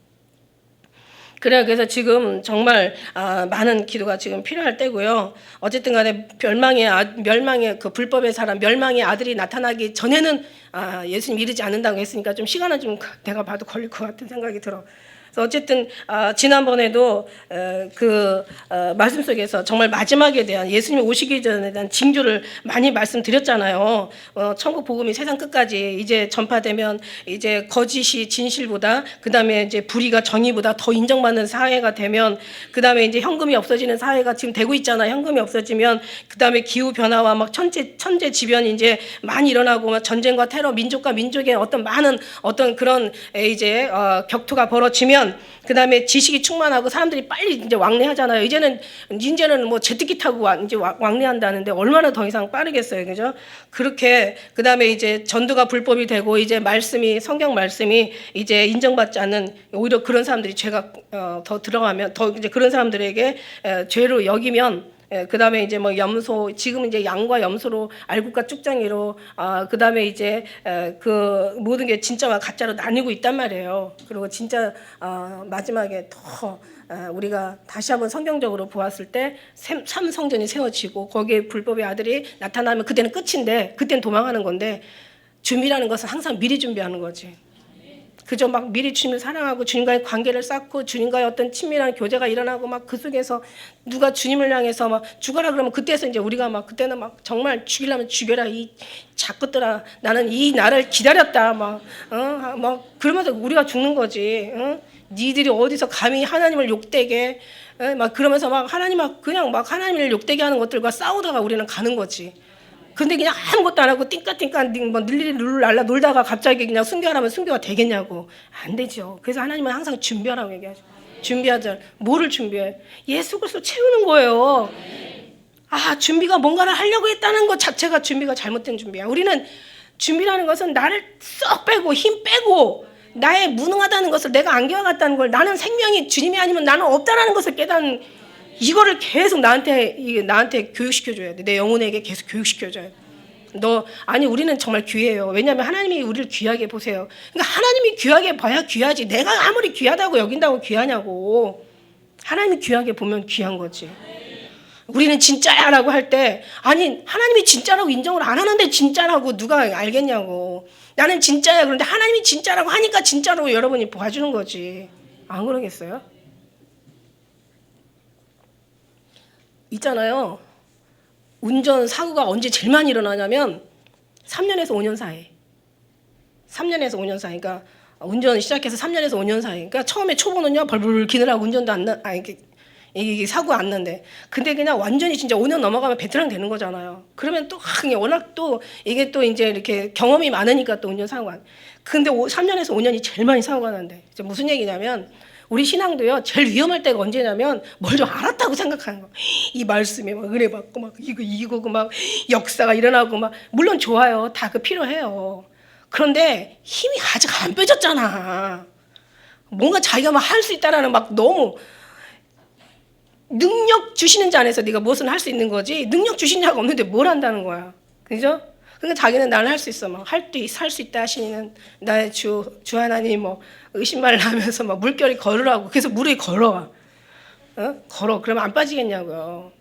Speaker 1: 그래서 지금 정말 많은 기도가 지금 필요할 때고요. 어쨌든 간에 멸망의 그 불법의 사람, 멸망의 아들이 나타나기 전에는 예수님 이르지 않는다고 했으니까 좀 시간은 좀 내가 봐도 걸릴 것 같은 생각이 들어. 그래서 어쨌든 지난번에도 그 말씀 속에서 정말 마지막에 대한, 예수님이 오시기 전에 대한 징조를 많이 말씀드렸잖아요. 천국 복음이 세상 끝까지 이제 전파되면 이제 거짓이 진실보다, 그다음에 이제 불의가 정의보다 더 인정받는 사회가 되면, 그다음에 이제 현금이 없어지는 사회가 지금 되고 있잖아요. 현금이 없어지면 그다음에 기후 변화와 천재 지변이 이제 많이 일어나고, 전쟁과 테러, 민족과 민족의 어떤 많은 어떤 그런 이제 격투가 벌어지면, 그다음에 지식이 충만하고 사람들이 빨리 이제 왕래하잖아요. 이제는 제트기 타고 이제 왕래한다는데 얼마나 더 이상 빠르겠어요, 그죠? 그렇게 그다음에 이제 전도가 불법이 되고, 이제 성경 말씀이 이제 인정받지 않는, 오히려 그런 사람들이 죄가 더 들어가면, 더 이제 그런 사람들에게 죄로 여기면, 그다음에 이제 염소, 지금 이제 양과 염소로, 알곡과 쭉장이로, 그다음에 이제 그 모든 게 진짜와 가짜로 나뉘고 있단 말이에요. 그리고 진짜 마지막에 더 우리가 다시 한번 성경적으로 보았을 때 삼성전이 세워지고 거기에 불법의 아들이 나타나면 그때는 끝인데, 그때는 도망하는 건데, 준비라는 것은 항상 미리 준비하는 거지. 그저 막 미리 주님을 사랑하고 주님과의 관계를 쌓고 주님과의 어떤 친밀한 교제가 일어나고 막 그 속에서 누가 주님을 향해서 막 죽어라 그러면 그때서 이제 우리가 막 그때는 막 정말 죽이려면 죽여라 이 작것들아 나는 이 날을 기다렸다 막 그러면서 우리가 죽는 거지. 니들이 어디서 감히 하나님을 욕되게 막 그러면서 막 하나님 막 그냥 막 하나님을 욕되게 하는 것들과 싸우다가 우리는 가는 거지. 근데 그냥 아무것도 안 하고 띵까띵까 뭐 룰랄라 놀다가 갑자기 그냥 순교하라면 순교가 되겠냐고. 안 되죠. 그래서 하나님은 항상 준비하라고 얘기하죠. 준비하자. 뭐를 준비해? 예수 그리스도 채우는 거예요. 준비가 뭔가를 하려고 했다는 것 자체가 준비가 잘못된 준비야. 우리는 준비라는 것은 나를 쏙 빼고 힘 빼고 나의 무능하다는 것을 내가 안겨갔다는 걸 나는 생명이 주님이 아니면 나는 없다라는 것을 깨닫는 이거를 계속 나한테 교육시켜줘야 돼. 내 영혼에게 계속 교육시켜줘야 돼. 우리는 정말 귀해요. 왜냐하면 하나님이 우리를 귀하게 보세요. 그러니까 하나님이 귀하게 봐야 귀하지. 내가 아무리 귀하다고 여긴다고 귀하냐고. 하나님이 귀하게 보면 귀한 거지. 우리는 진짜야라고 할 때 하나님이 진짜라고 인정을 안 하는데 진짜라고 누가 알겠냐고. 나는 진짜야. 그런데 하나님이 진짜라고 하니까 진짜라고 여러분이 봐주는 거지. 안 그러겠어요? 있잖아요. 운전 사고가 언제 제일 많이 일어나냐면 3년에서 5년 사이. 3년에서 5년 사이. 그러니까 운전 시작해서 3년에서 5년 사이. 그러니까 처음에 초보는요 벌벌 기느라고 운전도 이게 사고 안 난대. 근데 그냥 완전히 진짜 5년 넘어가면 베테랑 되는 거잖아요. 그러면 또 워낙 또 이게 또 이제 이렇게 경험이 많으니까 또 운전 사고가 안. 근데 3년에서 5년이 제일 많이 사고가 난대. 무슨 얘기냐면 우리 신앙도요 제일 위험할 때가 언제냐면 뭘 좀 알았다고 생각하는 거. 이 말씀에 막 은혜 받고 막 이거고 막 역사가 일어나고 막 물론 좋아요. 다 필요해요. 그런데 힘이 아직 안 빼졌잖아. 뭔가 자기가 막 할 수 있다라는 막 너무 능력 주시는 자 안에서 네가 무엇을 할 수 있는 거지. 능력 주신 자가 없는데 뭘 한다는 거야. 그죠? 그러니까 자기는 나는 할 수 있어. 막 할 수 있다 하시는 나의 주 하나님 뭐 의심말 하면서 막 물결이 걸으라고. 그래서 물이 걸어와. 걸어. 그러면 안 빠지겠냐고요.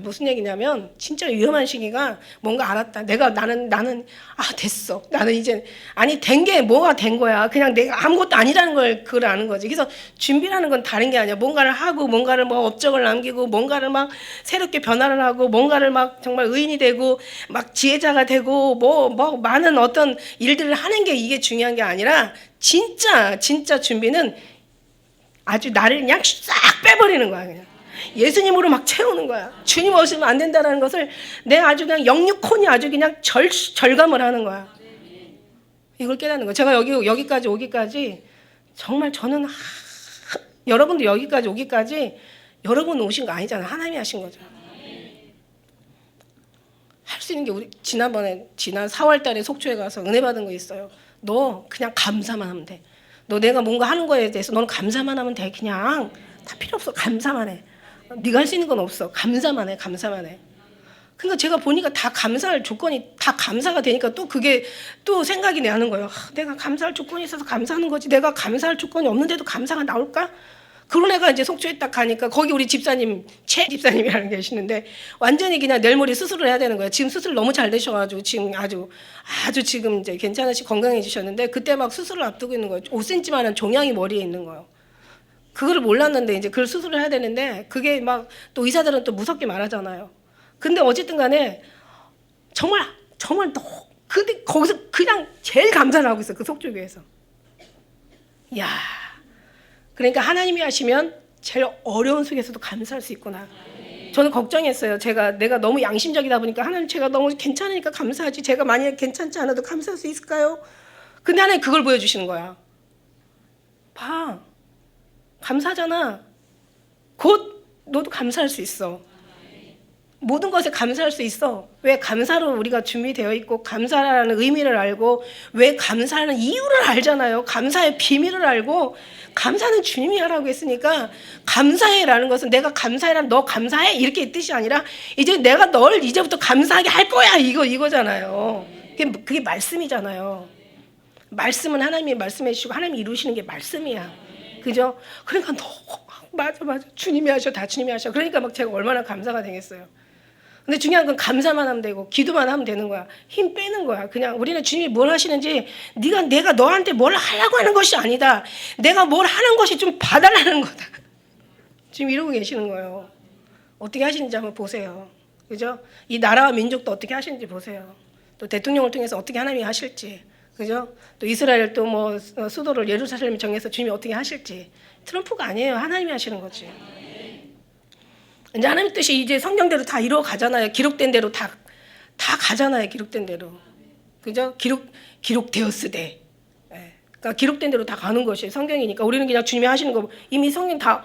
Speaker 1: 무슨 얘기냐면 진짜 위험한 시기가 뭔가 알았다. 나는 됐어. 나는 이제 된 게 뭐가 된 거야. 그냥 내가 아무것도 아니라는 걸 그걸 아는 거지. 그래서 준비라는 건 다른 게 아니야. 뭔가를 하고 뭔가를 뭐 업적을 남기고 뭔가를 막 새롭게 변화를 하고 뭔가를 막 정말 의인이 되고 막 지혜자가 되고 뭐 많은 어떤 일들을 하는 게 이게 중요한 게 아니라 진짜 준비는 아주 나를 그냥 싹 빼버리는 거야. 그냥. 예수님으로 막 채우는 거야. 주님 없으면 안 된다는 것을 내가 아주 그냥 영육혼이 아주 그냥 절감을 하는 거야. 이걸 깨닫는 거야. 제가 여기까지 오기까지 정말 저는 여러분도 여기까지 오기까지 여러분 오신 거 아니잖아. 하나님이 하신 거죠. 할 수 있는 게 우리 지난 4월 달에 속초에 가서 은혜 받은 거 있어요. 너 그냥 감사만 하면 돼. 너 내가 뭔가 하는 거에 대해서 너는 감사만 하면 돼. 그냥 다 필요 없어. 감사만 해. 네가 할 수 있는 건 없어. 감사만 해. 그러니까 제가 보니까 다 감사할 조건이 다 감사가 되니까 또 그게 또 생각이 나는 거예요. 내가 감사할 조건이 있어서 감사하는 거지. 내가 감사할 조건이 없는데도 감사가 나올까? 그런 애가 이제 속초에 딱 가니까 거기 우리 집사님 최 집사님이라는 게 계시는데 완전히 그냥 내일 모레 수술을 해야 되는 거예요. 지금 수술 너무 잘 되셔가지고 지금 아주 지금 이제 괜찮으시 건강해지셨는데 그때 막 수술을 앞두고 있는 거예요. 5cm만한 종양이 머리에 있는 거예요. 그거를 몰랐는데 이제 그걸 수술을 해야 되는데 그게 막 또 의사들은 또 무섭게 말하잖아요. 근데 어쨌든 간에 정말 근데 거기서 그냥 제일 감사를 하고 있어. 그 속초교회에서. 야, 그러니까 하나님이 하시면 제일 어려운 속에서도 감사할 수 있구나. 저는 걱정했어요. 내가 너무 양심적이다 보니까 하나님 제가 너무 괜찮으니까 감사하지. 제가 만약에 괜찮지 않아도 감사할 수 있을까요? 근데 하나님 그걸 보여주시는 거야. 봐. 감사하잖아. 곧 너도 감사할 수 있어. 모든 것에 감사할 수 있어. 왜 감사로 우리가 준비되어 있고 감사라는 의미를 알고 왜 감사하는 이유를 알잖아요. 감사의 비밀을 알고 감사는 주님이 하라고 했으니까 감사해라는 것은 내가 감사해라 너 감사해 이렇게 뜻이 아니라 이제 내가 널 이제부터 감사하게 할 거야 이거잖아요. 그게 말씀이잖아요. 말씀은 하나님이 말씀해 주시고 하나님이 이루시는 게 말씀이야. 그죠? 그러니까 맞아 주님이 하셔 다 주님이 하셔. 그러니까 막 제가 얼마나 감사가 되겠어요. 근데 중요한 건 감사만 하면 되고 기도만 하면 되는 거야. 힘 빼는 거야. 그냥 우리는 주님이 뭘 하시는지 내가 너한테 뭘 하려고 하는 것이 아니다. 내가 뭘 하는 것이 좀 봐달라는 거다. 지금 이러고 계시는 거예요. 어떻게 하시는지 한번 보세요. 그죠? 이 나라와 민족도 어떻게 하시는지 보세요. 또 대통령을 통해서 어떻게 하나님이 하실지. 그죠? 또 이스라엘 또 뭐 수도를 예루살렘 정해서 주님이 어떻게 하실지. 트럼프가 아니에요. 하나님이 하시는 거지. 이제 하나님 뜻이 이제 성경대로 다 이루어 가잖아요. 기록된 대로 다 가잖아요. 기록된 대로. 그죠? 기록되었으되. 예. 그러니까 기록된 대로 다 가는 것이 성경이니까 우리는 그냥 주님이 하시는 거 이미 성경 다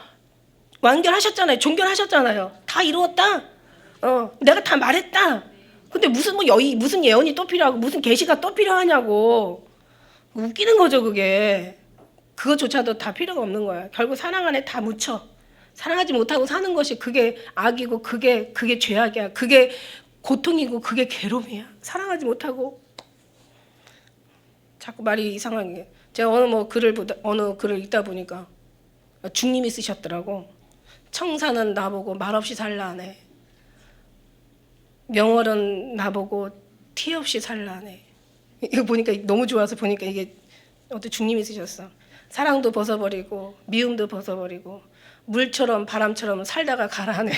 Speaker 1: 완결하셨잖아요. 종결하셨잖아요. 다 이루었다. 내가 다 말했다. 근데 무슨 예언이 또 필요하고 무슨 계시가 또 필요하냐고. 웃기는 거죠, 그게. 그것조차도 다 필요가 없는 거야. 결국 사랑 안에 다 묻혀. 사랑하지 못하고 사는 것이 그게 악이고 그게 죄악이야. 그게 고통이고 그게 괴로움이야. 사랑하지 못하고 자꾸 말이 이상하게. 제가 어느 글을 읽다 보니까 주님이 쓰셨더라고. 청사는 나보고 말없이 살라 하네. 명월은 나보고 티 없이 살라 하네. 이거 보니까 너무 좋아서 보니까 이게 어떤 주님이 쓰셨어. 사랑도 벗어버리고 미움도 벗어버리고 물처럼 바람처럼 살다가 가라네.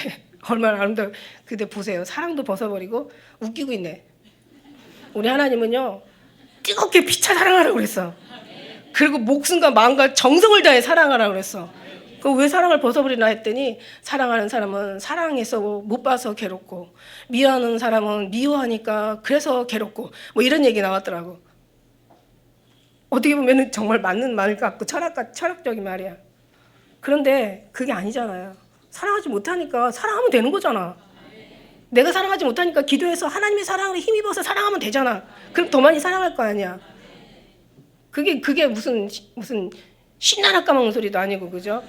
Speaker 1: 얼마나 아름다워. 근데 보세요. 사랑도 벗어버리고 웃기고 있네. 우리 하나님은요. 뜨겁게 피차 사랑하라고 그랬어. 그리고 목숨과 마음과 정성을 다해 사랑하라고 그랬어. 그 왜 사랑을 벗어버리나 했더니 사랑하는 사람은 사랑해서 못 봐서 괴롭고 미워하는 사람은 미워하니까 그래서 괴롭고 뭐 이런 얘기 나왔더라고. 어떻게 보면 정말 맞는 말 같고 철학적인 말이야. 그런데 그게 아니잖아요. 사랑하지 못하니까 사랑하면 되는 거잖아. 내가 사랑하지 못하니까 기도해서 하나님의 사랑으로 힘입어서 사랑하면 되잖아. 그럼 더 많이 사랑할 거 아니야. 그게 무슨 신나라 까먹는 소리도 아니고, 그죠?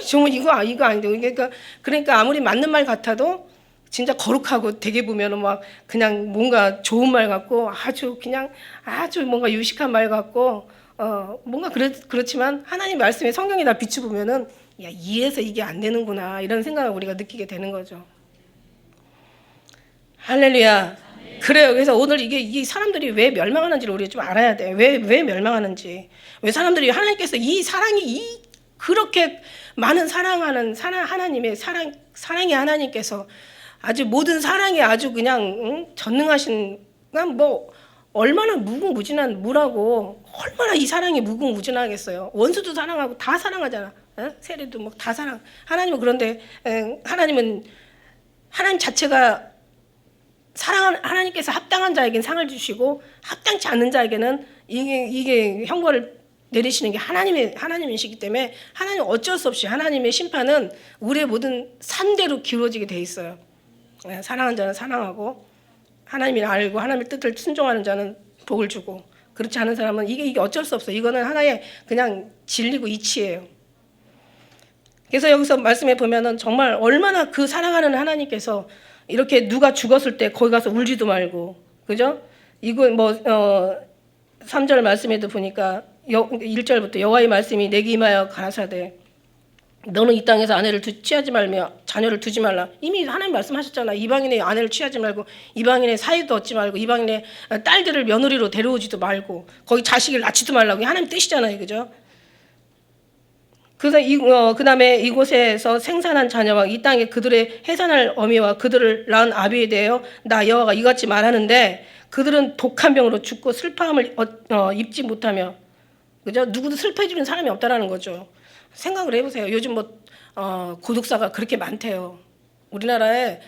Speaker 1: 정말 이거 아닌데. 그러니까 아무리 맞는 말 같아도 진짜 거룩하고 되게 보면은 막 그냥 뭔가 좋은 말 같고 아주 뭔가 유식한 말 같고 뭔가 그렇지만 하나님 말씀에 성경에 다 비추보면은 야, 이래서 이게 안 되는구나 이런 생각을 우리가 느끼게 되는 거죠. 할렐루야. 그래요. 그래서 오늘 이 사람들이 왜 멸망하는지를 우리가 좀 알아야 돼. 왜 멸망하는지. 왜 사람들이 하나님께서 이 사랑이 그렇게 많은 하나님의 사랑의 하나님께서 아주 모든 사랑에 아주 그냥 전능하신 뭐 얼마나 무궁무진한 무라고 얼마나 이 사랑이 무궁무진하겠어요. 원수도 사랑하고 다 사랑하잖아. 세례도 뭐 다 사랑. 하나님은 그런데 하나님 자체가 하나님께서 합당한 자에게는 상을 주시고 합당치 않는 자에게는 이게 형벌을 내리시는 게 하나님이시기 때문에 하나님 어쩔 수 없이 하나님의 심판은 우리의 모든 삶대로 기울어지게 돼 있어요. 사랑하는 자는 사랑하고 하나님을 알고 하나님의 뜻을 순종하는 자는 복을 주고 그렇지 않은 사람은 이게 어쩔 수 없어요. 이거는 하나의 그냥 진리고 이치예요. 그래서 여기서 말씀해 보면은 정말 얼마나 그 사랑하는 하나님께서 이렇게 누가 죽었을 때 거기 가서 울지도 말고, 그죠? 이거 3절 말씀에도 보니까 1절부터 여호와의 말씀이 내게 임하여 가라사대 너는 이 땅에서 아내를 취하지 말며 자녀를 두지 말라. 이미 하나님 말씀하셨잖아. 이방인의 아내를 취하지 말고 이방인의 사위도 얻지 말고 이방인의 딸들을 며느리로 데려오지도 말고 거기 자식을 낳지도 말라고. 하나님 뜻이잖아요. 그죠? 그래서 그다음에 이곳에서 생산한 자녀와 이 땅에 그들의 해산할 어미와 그들을 낳은 아비에 대하여 나 여호와가 이같이 말하는데 그들은 독한 병으로 죽고 슬퍼함을 입지 못하며, 그죠? 누구도 슬퍼해 주는 사람이 없다라는 거죠. 생각을 해보세요. 요즘 고독사가 그렇게 많대요. 우리나라에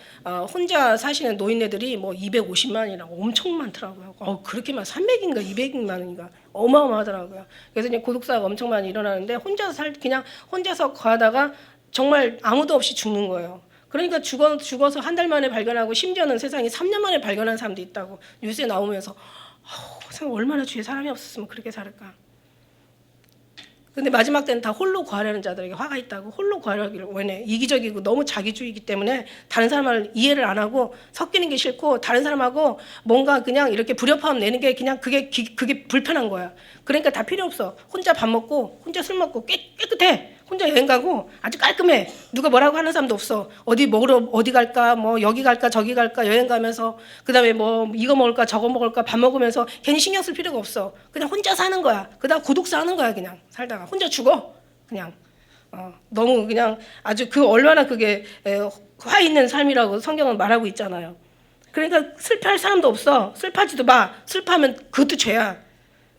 Speaker 1: 혼자 사시는 노인네들이 250만이라고 엄청 많더라고요. 그렇게만 300인가 200만인가 어마어마하더라고요. 그래서 이제 고독사가 엄청 많이 일어나는데 그냥 혼자서 가다가 정말 아무도 없이 죽는 거예요. 그러니까 죽어서 한 달 만에 발견하고 심지어는 세상에 3년 만에 발견한 사람도 있다고 뉴스에 나오면서 얼마나 주위에 사람이 없었으면 그렇게 살을까. 근데 마지막 때는 다 홀로 구하려는 자들에게 화가 있다고. 홀로 구하려기를 원해. 이기적이고 너무 자기주의이기 때문에 다른 사람을 이해를 안 하고 섞이는 게 싫고 다른 사람하고 뭔가 그냥 이렇게 불협화음 내는 게 그냥 그게 불편한 거야. 그러니까 다 필요 없어. 혼자 밥 먹고 혼자 술 먹고 깨끗해. 혼자 여행 가고 아주 깔끔해. 누가 뭐라고 하는 사람도 없어. 어디 먹으러 어디 갈까, 뭐 여기 갈까 저기 갈까 여행 가면서 그다음에 뭐 이거 먹을까 저거 먹을까 밥 먹으면서 괜히 신경 쓸 필요가 없어. 그냥 혼자 사는 거야. 그다음 고독사 하는 거야. 그냥 살다가 혼자 죽어. 그냥 너무 그냥 아주 그 얼마나 그게 화 있는 삶이라고 성경은 말하고 있잖아요. 그러니까 슬퍼할 사람도 없어. 슬퍼하지도 마. 슬퍼하면 그것도 죄야.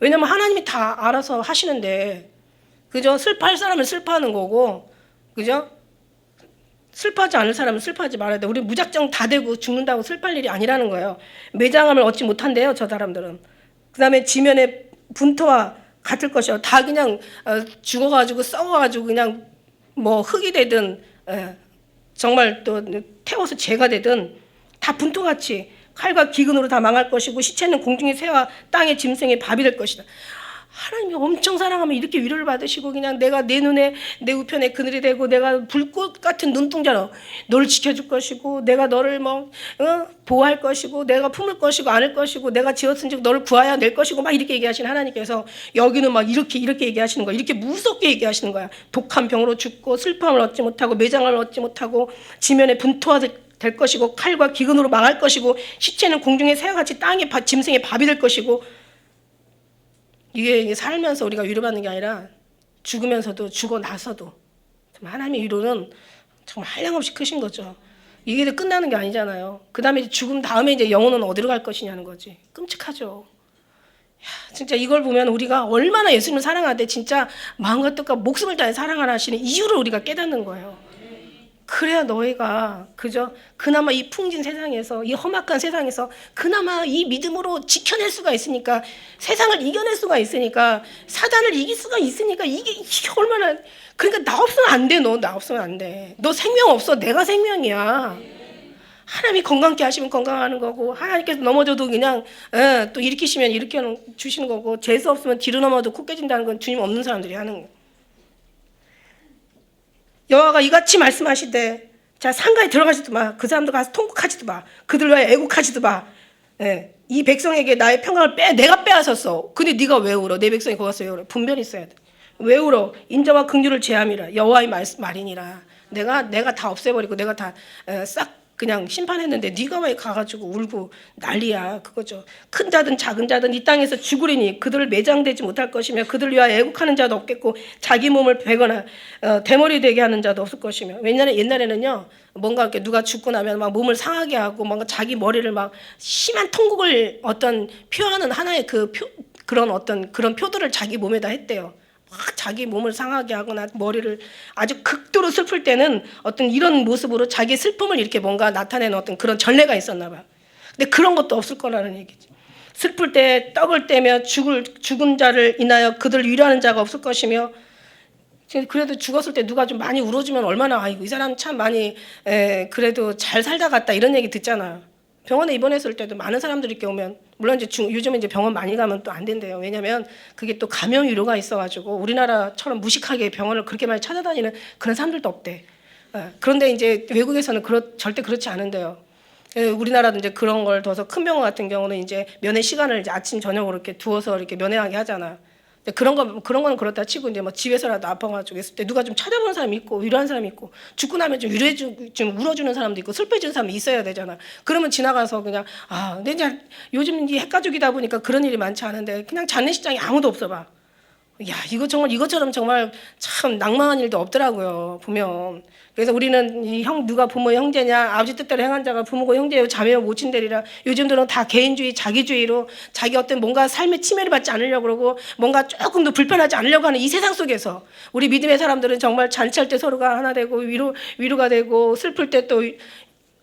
Speaker 1: 왜냐면 하나님이 다 알아서 하시는데, 그죠? 슬퍼할 사람은 슬퍼하는 거고, 그죠? 슬퍼하지 않을 사람은 슬퍼하지 말아야 돼. 우리 무작정 다 되고 죽는다고 슬퍼할 일이 아니라는 거예요. 매장함을 얻지 못한대요, 저 사람들은. 그 다음에 지면에 분토와 같을 것이요. 다 그냥 죽어가지고 썩어가지고 그냥 뭐 흙이 되든 정말 또 태워서 재가 되든 다 분토같이 칼과 기근으로 다 망할 것이고 시체는 공중의 새와 땅의 짐승의 밥이 될 것이다. 하나님이 엄청 사랑하면 이렇게 위로를 받으시고 그냥 내가 내 눈에 내 우편에 그늘이 되고 내가 불꽃 같은 눈동자로 너를 지켜줄 것이고 내가 너를 보호할 것이고 내가 품을 것이고 안을 것이고 내가 지었은즉 너를 구하여 낼 것이고 막 이렇게 얘기하시는 하나님께서 여기는 막 이렇게 얘기하시는 거야. 이렇게 무섭게 얘기하시는 거야. 독한 병으로 죽고 슬픔을 얻지 못하고 매장을 얻지 못하고 지면에 분토화 될 것이고 칼과 기근으로 망할 것이고 시체는 공중의 새와 같이 땅의 짐승의 밥이 될 것이고. 이게 살면서 우리가 위로받는 게 아니라 죽으면서도 죽어 나서도 하나님의 위로는 정말 한량없이 크신 거죠. 이게 끝나는 게 아니잖아요. 그 다음에 죽음 다음에 이제 영혼은 어디로 갈 것이냐는 거지. 끔찍하죠. 야, 진짜 이걸 보면 우리가 얼마나 예수님을 사랑하되 진짜 마음과 뜻과 목숨을 다해 사랑하시는 이유를 우리가 깨닫는 거예요. 그래야 너희가 그저 그나마 이 풍진 세상에서 이 험악한 세상에서 그나마 이 믿음으로 지켜낼 수가 있으니까 세상을 이겨낼 수가 있으니까 사단을 이길 수가 있으니까 이게 얼마나 그러니까 나 없으면 안 돼. 나 없으면 안 돼. 너 생명 없어. 내가 생명이야. 하나님이 건강케 하시면 건강하는 거고 하나님께서 넘어져도 그냥 또 일으키시면 일으켜 주시는 거고 재수 없으면 뒤로 넘어도 코 깨진다는 건 주님 없는 사람들이 하는 거예요. 여호와가 이같이 말씀하시되 자 상가에 들어가지도 마. 그 사람들 가서 통곡하지도 마. 그들 왜 애국하지도 마. 이 백성에게 나의 평강을 내가 빼앗았어. 근데 네가 왜 울어? 내 백성이 거기 가서 왜 울어? 분별이 있어야 돼. 왜 울어? 인자와 긍휼을 제함이라 여호와의 말이니라. 내가 다 없애버리고 내가 다 싹 그냥 심판했는데 네가 왜 가가지고 울고 난리야. 그거죠. 큰 자든 작은 자든 이 땅에서 죽으리니 그들을 매장되지 못할 것이며 그들을 위하여 애국하는 자도 없겠고 자기 몸을 베거나 대머리 되게 하는 자도 없을 것이며. 왜냐하면 옛날에는요 뭔가 이렇게 누가 죽고 나면 막 몸을 상하게 하고 뭔가 자기 머리를 막 심한 통곡을 어떤 표하는 하나의 그런 표들을 자기 몸에다 했대요. 막 자기 몸을 상하게 하거나 머리를 아주 극도로 슬플 때는 어떤 이런 모습으로 자기 슬픔을 이렇게 뭔가 나타내는 어떤 그런 전례가 있었나 봐요. 근데 그런 것도 없을 거라는 얘기지. 슬플 때 떡을 떼며 죽은 자를 인하여 그들을 위로하는 자가 없을 것이며. 그래도 죽었을 때 누가 좀 많이 울어주면 얼마나 아이고 이 사람 참 많이 그래도 잘 살다 갔다 이런 얘기 듣잖아요. 병원에 입원했을 때도 많은 사람들이 이렇게 오면 물론 이제 요즘에 이제 병원 많이 가면 또 안 된대요. 왜냐하면 그게 또 감염 위로가 있어가지고 우리나라처럼 무식하게 병원을 그렇게 많이 찾아다니는 그런 사람들도 없대. 그런데 이제 외국에서는 절대 그렇지 않은데요. 우리나라도 이제 그런 걸 둬서 큰 병원 같은 경우는 이제 면회 시간을 이제 아침 저녁으로 이렇게 두어서 이렇게 면회하게 하잖아요. 그런 거는 그렇다 치고 이제 뭐 집에서라도 아파가지고 있을 때 누가 좀 찾아보는 사람이 있고 위로하는 사람이 있고 죽고 나면 좀 울어주는 사람도 있고 슬퍼해주는 사람이 있어야 되잖아. 그러면 지나가서 그냥 근데 이제 요즘 이 핵가족이다 보니까 그런 일이 많지 않은데 그냥 장례식장에 아무도 없어 봐. 야 이거 정말 이것처럼 정말 참 낭망한 일도 없더라고요 보면. 그래서 우리는 누가 부모의 형제냐 아버지 뜻대로 행한 자가 부모고 형제요 자매요 모친되리라. 요즘들은 다 개인주의 자기주의로 자기 어떤 뭔가 삶의 침해를 받지 않으려고 그러고 뭔가 조금 더 불편하지 않으려고 하는 이 세상 속에서 우리 믿음의 사람들은 정말 잔치할 때 서로가 하나 되고 위로가 되고 슬플 때 또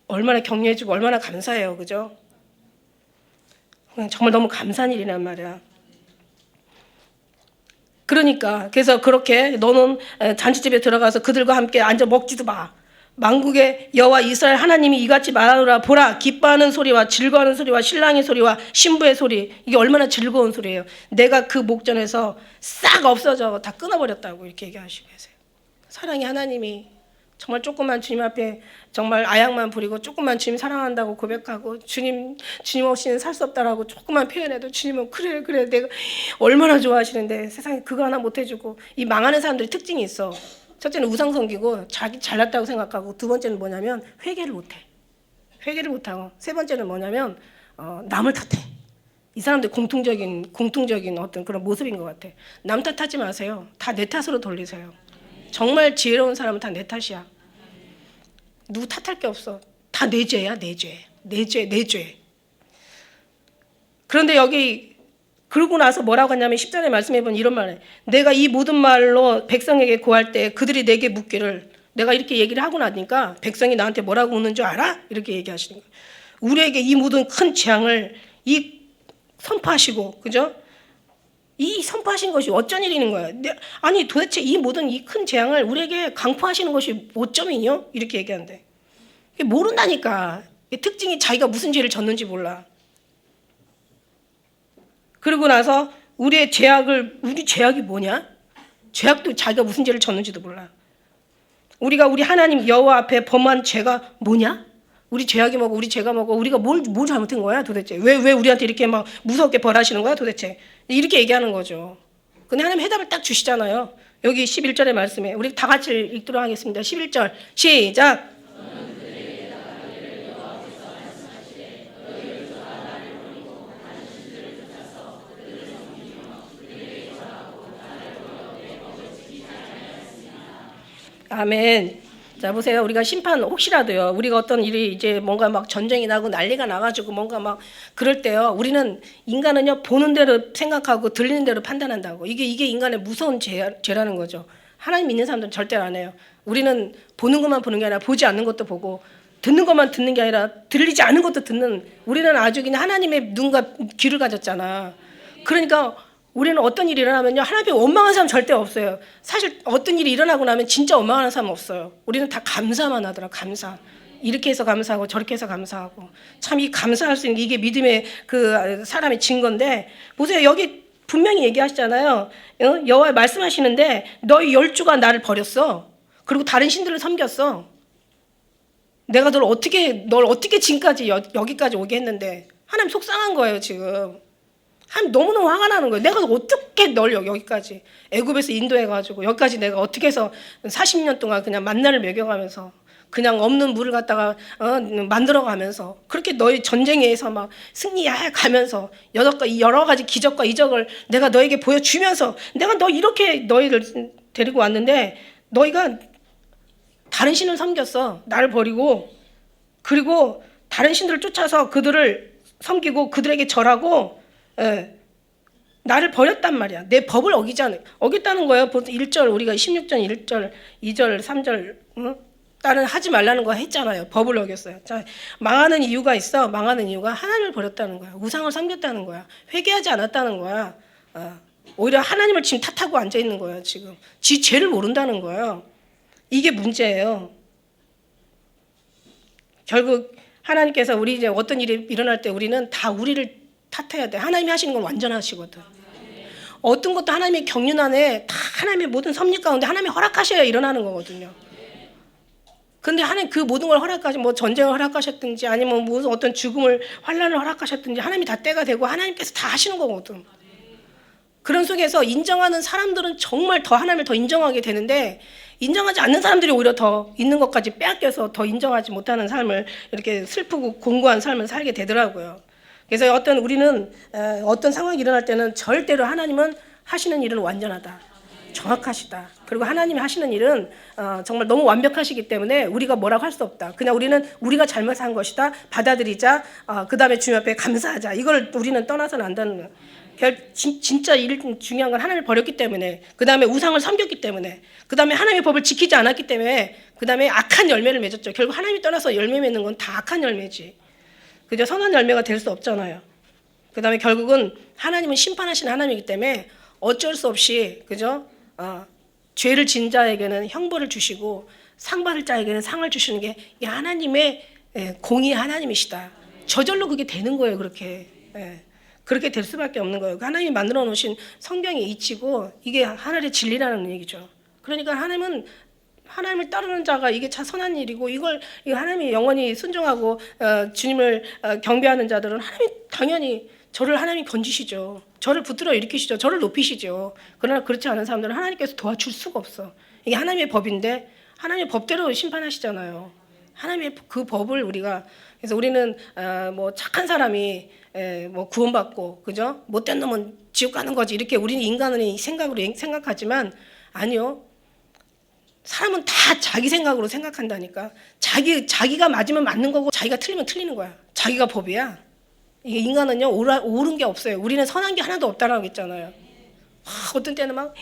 Speaker 1: 얼마나 격려해주고 얼마나 감사해요. 그죠? 정말 너무 감사한 일이란 말이야. 그러니까 그래서 그렇게 너는 잔치집에 들어가서 그들과 함께 앉아 먹지도 마. 만국의 여호와 이스라엘 하나님이 이같이 말하노라. 보라 기뻐하는 소리와 즐거워하는 소리와 신랑의 소리와 신부의 소리. 이게 얼마나 즐거운 소리예요. 내가 그 목전에서 싹 없어져 다 끊어버렸다고 이렇게 얘기하시고 계세요. 사랑의 하나님이 정말 조금만 주님 앞에 정말 아양만 부리고 조금만 주님 사랑한다고 고백하고 주님 없이는 살 수 없다라고 조금만 표현해도 주님은 그래 내가 얼마나 좋아하시는데 세상에 그거 하나 못 해주고. 이 망하는 사람들이 특징이 있어. 첫째는 우상 섬기고 자기 잘났다고 생각하고, 두 번째는 뭐냐면 회개를 못해. 회개를 못하고, 세 번째는 뭐냐면 남을 탓해. 이 사람들 공통적인 어떤 그런 모습인 것 같아. 남 탓하지 마세요. 다 내 탓으로 돌리세요. 정말 지혜로운 사람은 다 내 탓이야. 누구 탓할 게 없어. 다 내 죄야, 내 죄. 내 죄. 그런데 여기 그러고 나서 뭐라고 하냐면 10절에 말씀해 보면 이런 말을 해. 내가 이 모든 말로 백성에게 고할 때 그들이 내게 묻기를, 내가 이렇게 얘기를 하고 나니까 백성이 나한테 뭐라고 묻는 줄 알아? 이렇게 얘기하시는 거예요. 우리에게 이 모든 큰 재앙을 선포하시고, 그죠? 이 선포하신 것이 어쩐 일이는 거야. 아니 도대체 이 모든 이 큰 재앙을 우리에게 강포하시는 것이 어쩌면요? 이렇게 얘기하는데 모른다니까. 특징이 자기가 무슨 죄를 졌는지 몰라. 그러고 나서 우리 죄악이 뭐냐? 죄악도 자기가 무슨 죄를 졌는지도 몰라. 우리 하나님 여호와 앞에 범한 죄가 뭐냐? 우리 죄악이 뭐고 우리 죄가 뭐고 우리가 뭘 잘못한 거야 도대체? 왜 우리한테 이렇게 막 무섭게 벌하시는 거야 도대체? 이렇게 얘기하는 거죠. 근데 하나님 해답을 딱 주시잖아요. 여기 11절의 말씀에 우리 다 같이 읽도록 하겠습니다. 11절 시작. 아멘. 자 보세요. 우리가 심판 혹시라도요. 우리가 어떤 일이 이제 뭔가 막 전쟁이 나고 난리가 나가지고 뭔가 막 그럴 때요. 우리는 인간은요 보는 대로 생각하고 들리는 대로 판단한다고. 이게 인간의 무서운 죄라는 거죠. 하나님 믿는 사람들은 절대로 안 해요. 우리는 보는 것만 보는 게 아니라 보지 않는 것도 보고, 듣는 것만 듣는 게 아니라 들리지 않은 것도 듣는. 우리는 아주 그냥 하나님의 눈과 귀를 가졌잖아. 그러니까. 우리는 어떤 일이 일어나면요 하나님이 원망하는 사람 절대 없어요. 사실 어떤 일이 일어나고 나면 진짜 원망하는 사람 없어요. 우리는 다 감사만 하더라. 감사. 이렇게 해서 감사하고 저렇게 해서 감사하고. 참 이 감사할 수 있는 게 이게 믿음의 그 사람의 증거인데, 보세요. 여기 분명히 얘기하시잖아요. 여호와 말씀하시는데 너희 10주가 나를 버렸어. 그리고 다른 신들을 섬겼어. 내가 널 어떻게 지금까지 여기까지 오게 했는데. 하나님 속상한 거예요 지금. 하나님 너무너무 화가 나는 거예요. 내가 어떻게 널 여기까지 애굽에서 인도해가지고 여기까지 내가 어떻게 해서 40년 동안 그냥 만나를 먹여가면서 그냥 없는 물을 갖다가 만들어가면서 그렇게 너희 전쟁에서 막 승리하면서 여러 가지 기적과 이적을 내가 너에게 보여주면서 내가 너희를 데리고 왔는데 너희가 다른 신을 섬겼어. 나를 버리고. 그리고 다른 신들을 쫓아서 그들을 섬기고 그들에게 절하고 나를 버렸단 말이야. 내 법을 어겼다는 거예요. 보통 1절 우리가 16절 1절 2절 3절 딸은 하지 말라는 거 했잖아요. 법을 어겼어요. 자, 망하는 이유가 있어. 망하는 이유가 하나님을 버렸다는 거야. 우상을 섬겼다는 거야. 회개하지 않았다는 거야. 오히려 하나님을 지금 탓하고 앉아 있는 거예요. 지금 지 죄를 모른다는 거예요. 이게 문제예요. 결국 하나님께서 우리 이제 어떤 일이 일어날 때 우리는 다 우리를 탓해야 돼. 하나님이 하시는 건 완전하시거든. 어떤 것도 하나님의 경륜 안에 다 하나님의 모든 섭리 가운데 하나님이 허락하셔야 일어나는 거거든요. 근데 하나님 그 모든 걸 뭐 전쟁을 허락하셨든지 아니면 무슨 어떤 죽음을 환난을 허락하셨든지 하나님이 다 때가 되고 하나님께서 다 하시는 거거든. 그런 속에서 인정하는 사람들은 정말 더 하나님을 더 인정하게 되는데, 인정하지 않는 사람들이 오히려 더 있는 것까지 빼앗겨서 더 인정하지 못하는 삶을 이렇게 슬프고 공고한 삶을 살게 되더라고요. 그래서 우리는 어떤 상황이 일어날 때는 절대로 하나님은 하시는 일은 완전하다, 정확하시다. 그리고 하나님이 하시는 일은 정말 너무 완벽하시기 때문에 우리가 뭐라고 할 수 없다. 그냥 우리는 우리가 잘못한 것이다, 받아들이자. 그 다음에 주님 앞에 감사하자. 이걸 우리는 떠나서는 안 되는 거예요. 진짜 중요한 건 하나님을 버렸기 때문에, 그 다음에 우상을 섬겼기 때문에, 그 다음에 하나님의 법을 지키지 않았기 때문에, 그 다음에 악한 열매를 맺었죠. 결국 하나님이 떠나서 열매 맺는 건 다 악한 열매지. 그저 선한 열매가 될 수 없잖아요. 그 다음에 결국은 하나님은 심판하시는 하나님이기 때문에 어쩔 수 없이 그죠? 죄를 진 자에게는 형벌을 주시고 상 받을 자에게는 상을 주시는 게 이 하나님의 공의 하나님이시다. 저절로 그게 되는 거예요. 그렇게 될 수밖에 없는 거예요. 하나님이 만들어 놓으신 성경의 이치고 이게 하늘의 진리라는 얘기죠. 그러니까 하나님을 따르는 자가 이게 참 선한 일이고, 이거 하나님이 영원히 순종하고 주님을 경배하는 자들은 하나님이 당연히 저를 하나님이 건지시죠. 저를 붙들어 일으키시죠. 저를 높이시죠. 그러나 그렇지 않은 사람들은 하나님께서 도와줄 수가 없어. 이게 하나님의 법인데 하나님의 법대로 심판하시잖아요. 하나님의 그 법을 우리가 그래서 우리는 뭐 착한 사람이 뭐 구원받고 그죠? 못된 놈은 지옥 가는 거지 이렇게 우리는 인간의 생각으로 생각하지만 아니요. 사람은 다 자기 생각으로 생각한다니까. 자기가 맞으면 맞는 거고 자기가 틀리면 틀리는 거야. 자기가 법이야. 이게 인간은요 옳은 게 없어요. 우리는 선한 게 하나도 없다라고 했잖아요. 어떤 때는 막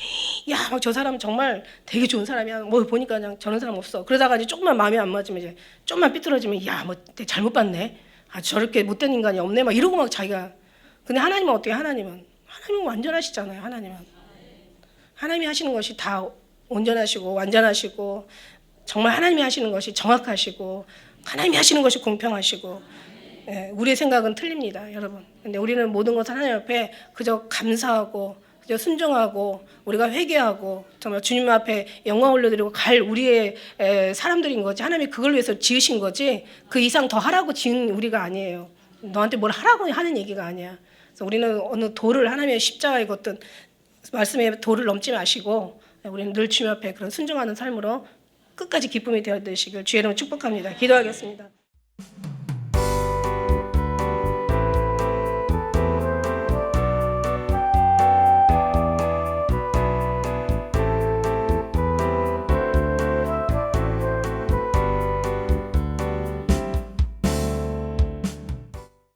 Speaker 1: 저 사람 정말 되게 좋은 사람이야. 뭐 보니까 그냥 저런 사람 없어. 그러다가 이제 조금만 마음에 안 맞으면 이제 좀만 삐뚤어지면 뭐 잘못 봤네. 저렇게 못된 인간이 없네. 막 이러고 막 자기가. 근데 하나님은 어떻게 하나님은 완전하시잖아요. 하나님이 하시는 것이 다 온전하시고 완전하시고 정말 하나님이 하시는 것이 정확하시고 하나님이 하시는 것이 공평하시고 우리의 생각은 틀립니다, 여러분. 근데 우리는 모든 것을 하나님 앞에 그저 감사하고 그저 순종하고 우리가 회개하고 정말 주님 앞에 영광 올려드리고 갈 우리의 사람들인 거지. 하나님이 그걸 위해서 지으신 거지 그 이상 더 하라고 지은 우리가 아니에요. 너한테 뭘 하라고 하는 얘기가 아니야. 그래서 우리는 어느 도를 하나님의 십자가에 걷든 말씀의 도를 넘지 마시고 우리는 늘 주님 앞에 그런 순종하는 삶으로 끝까지 기쁨이 되어 되시길 주의 이름으로 축복합니다. 기도하겠습니다.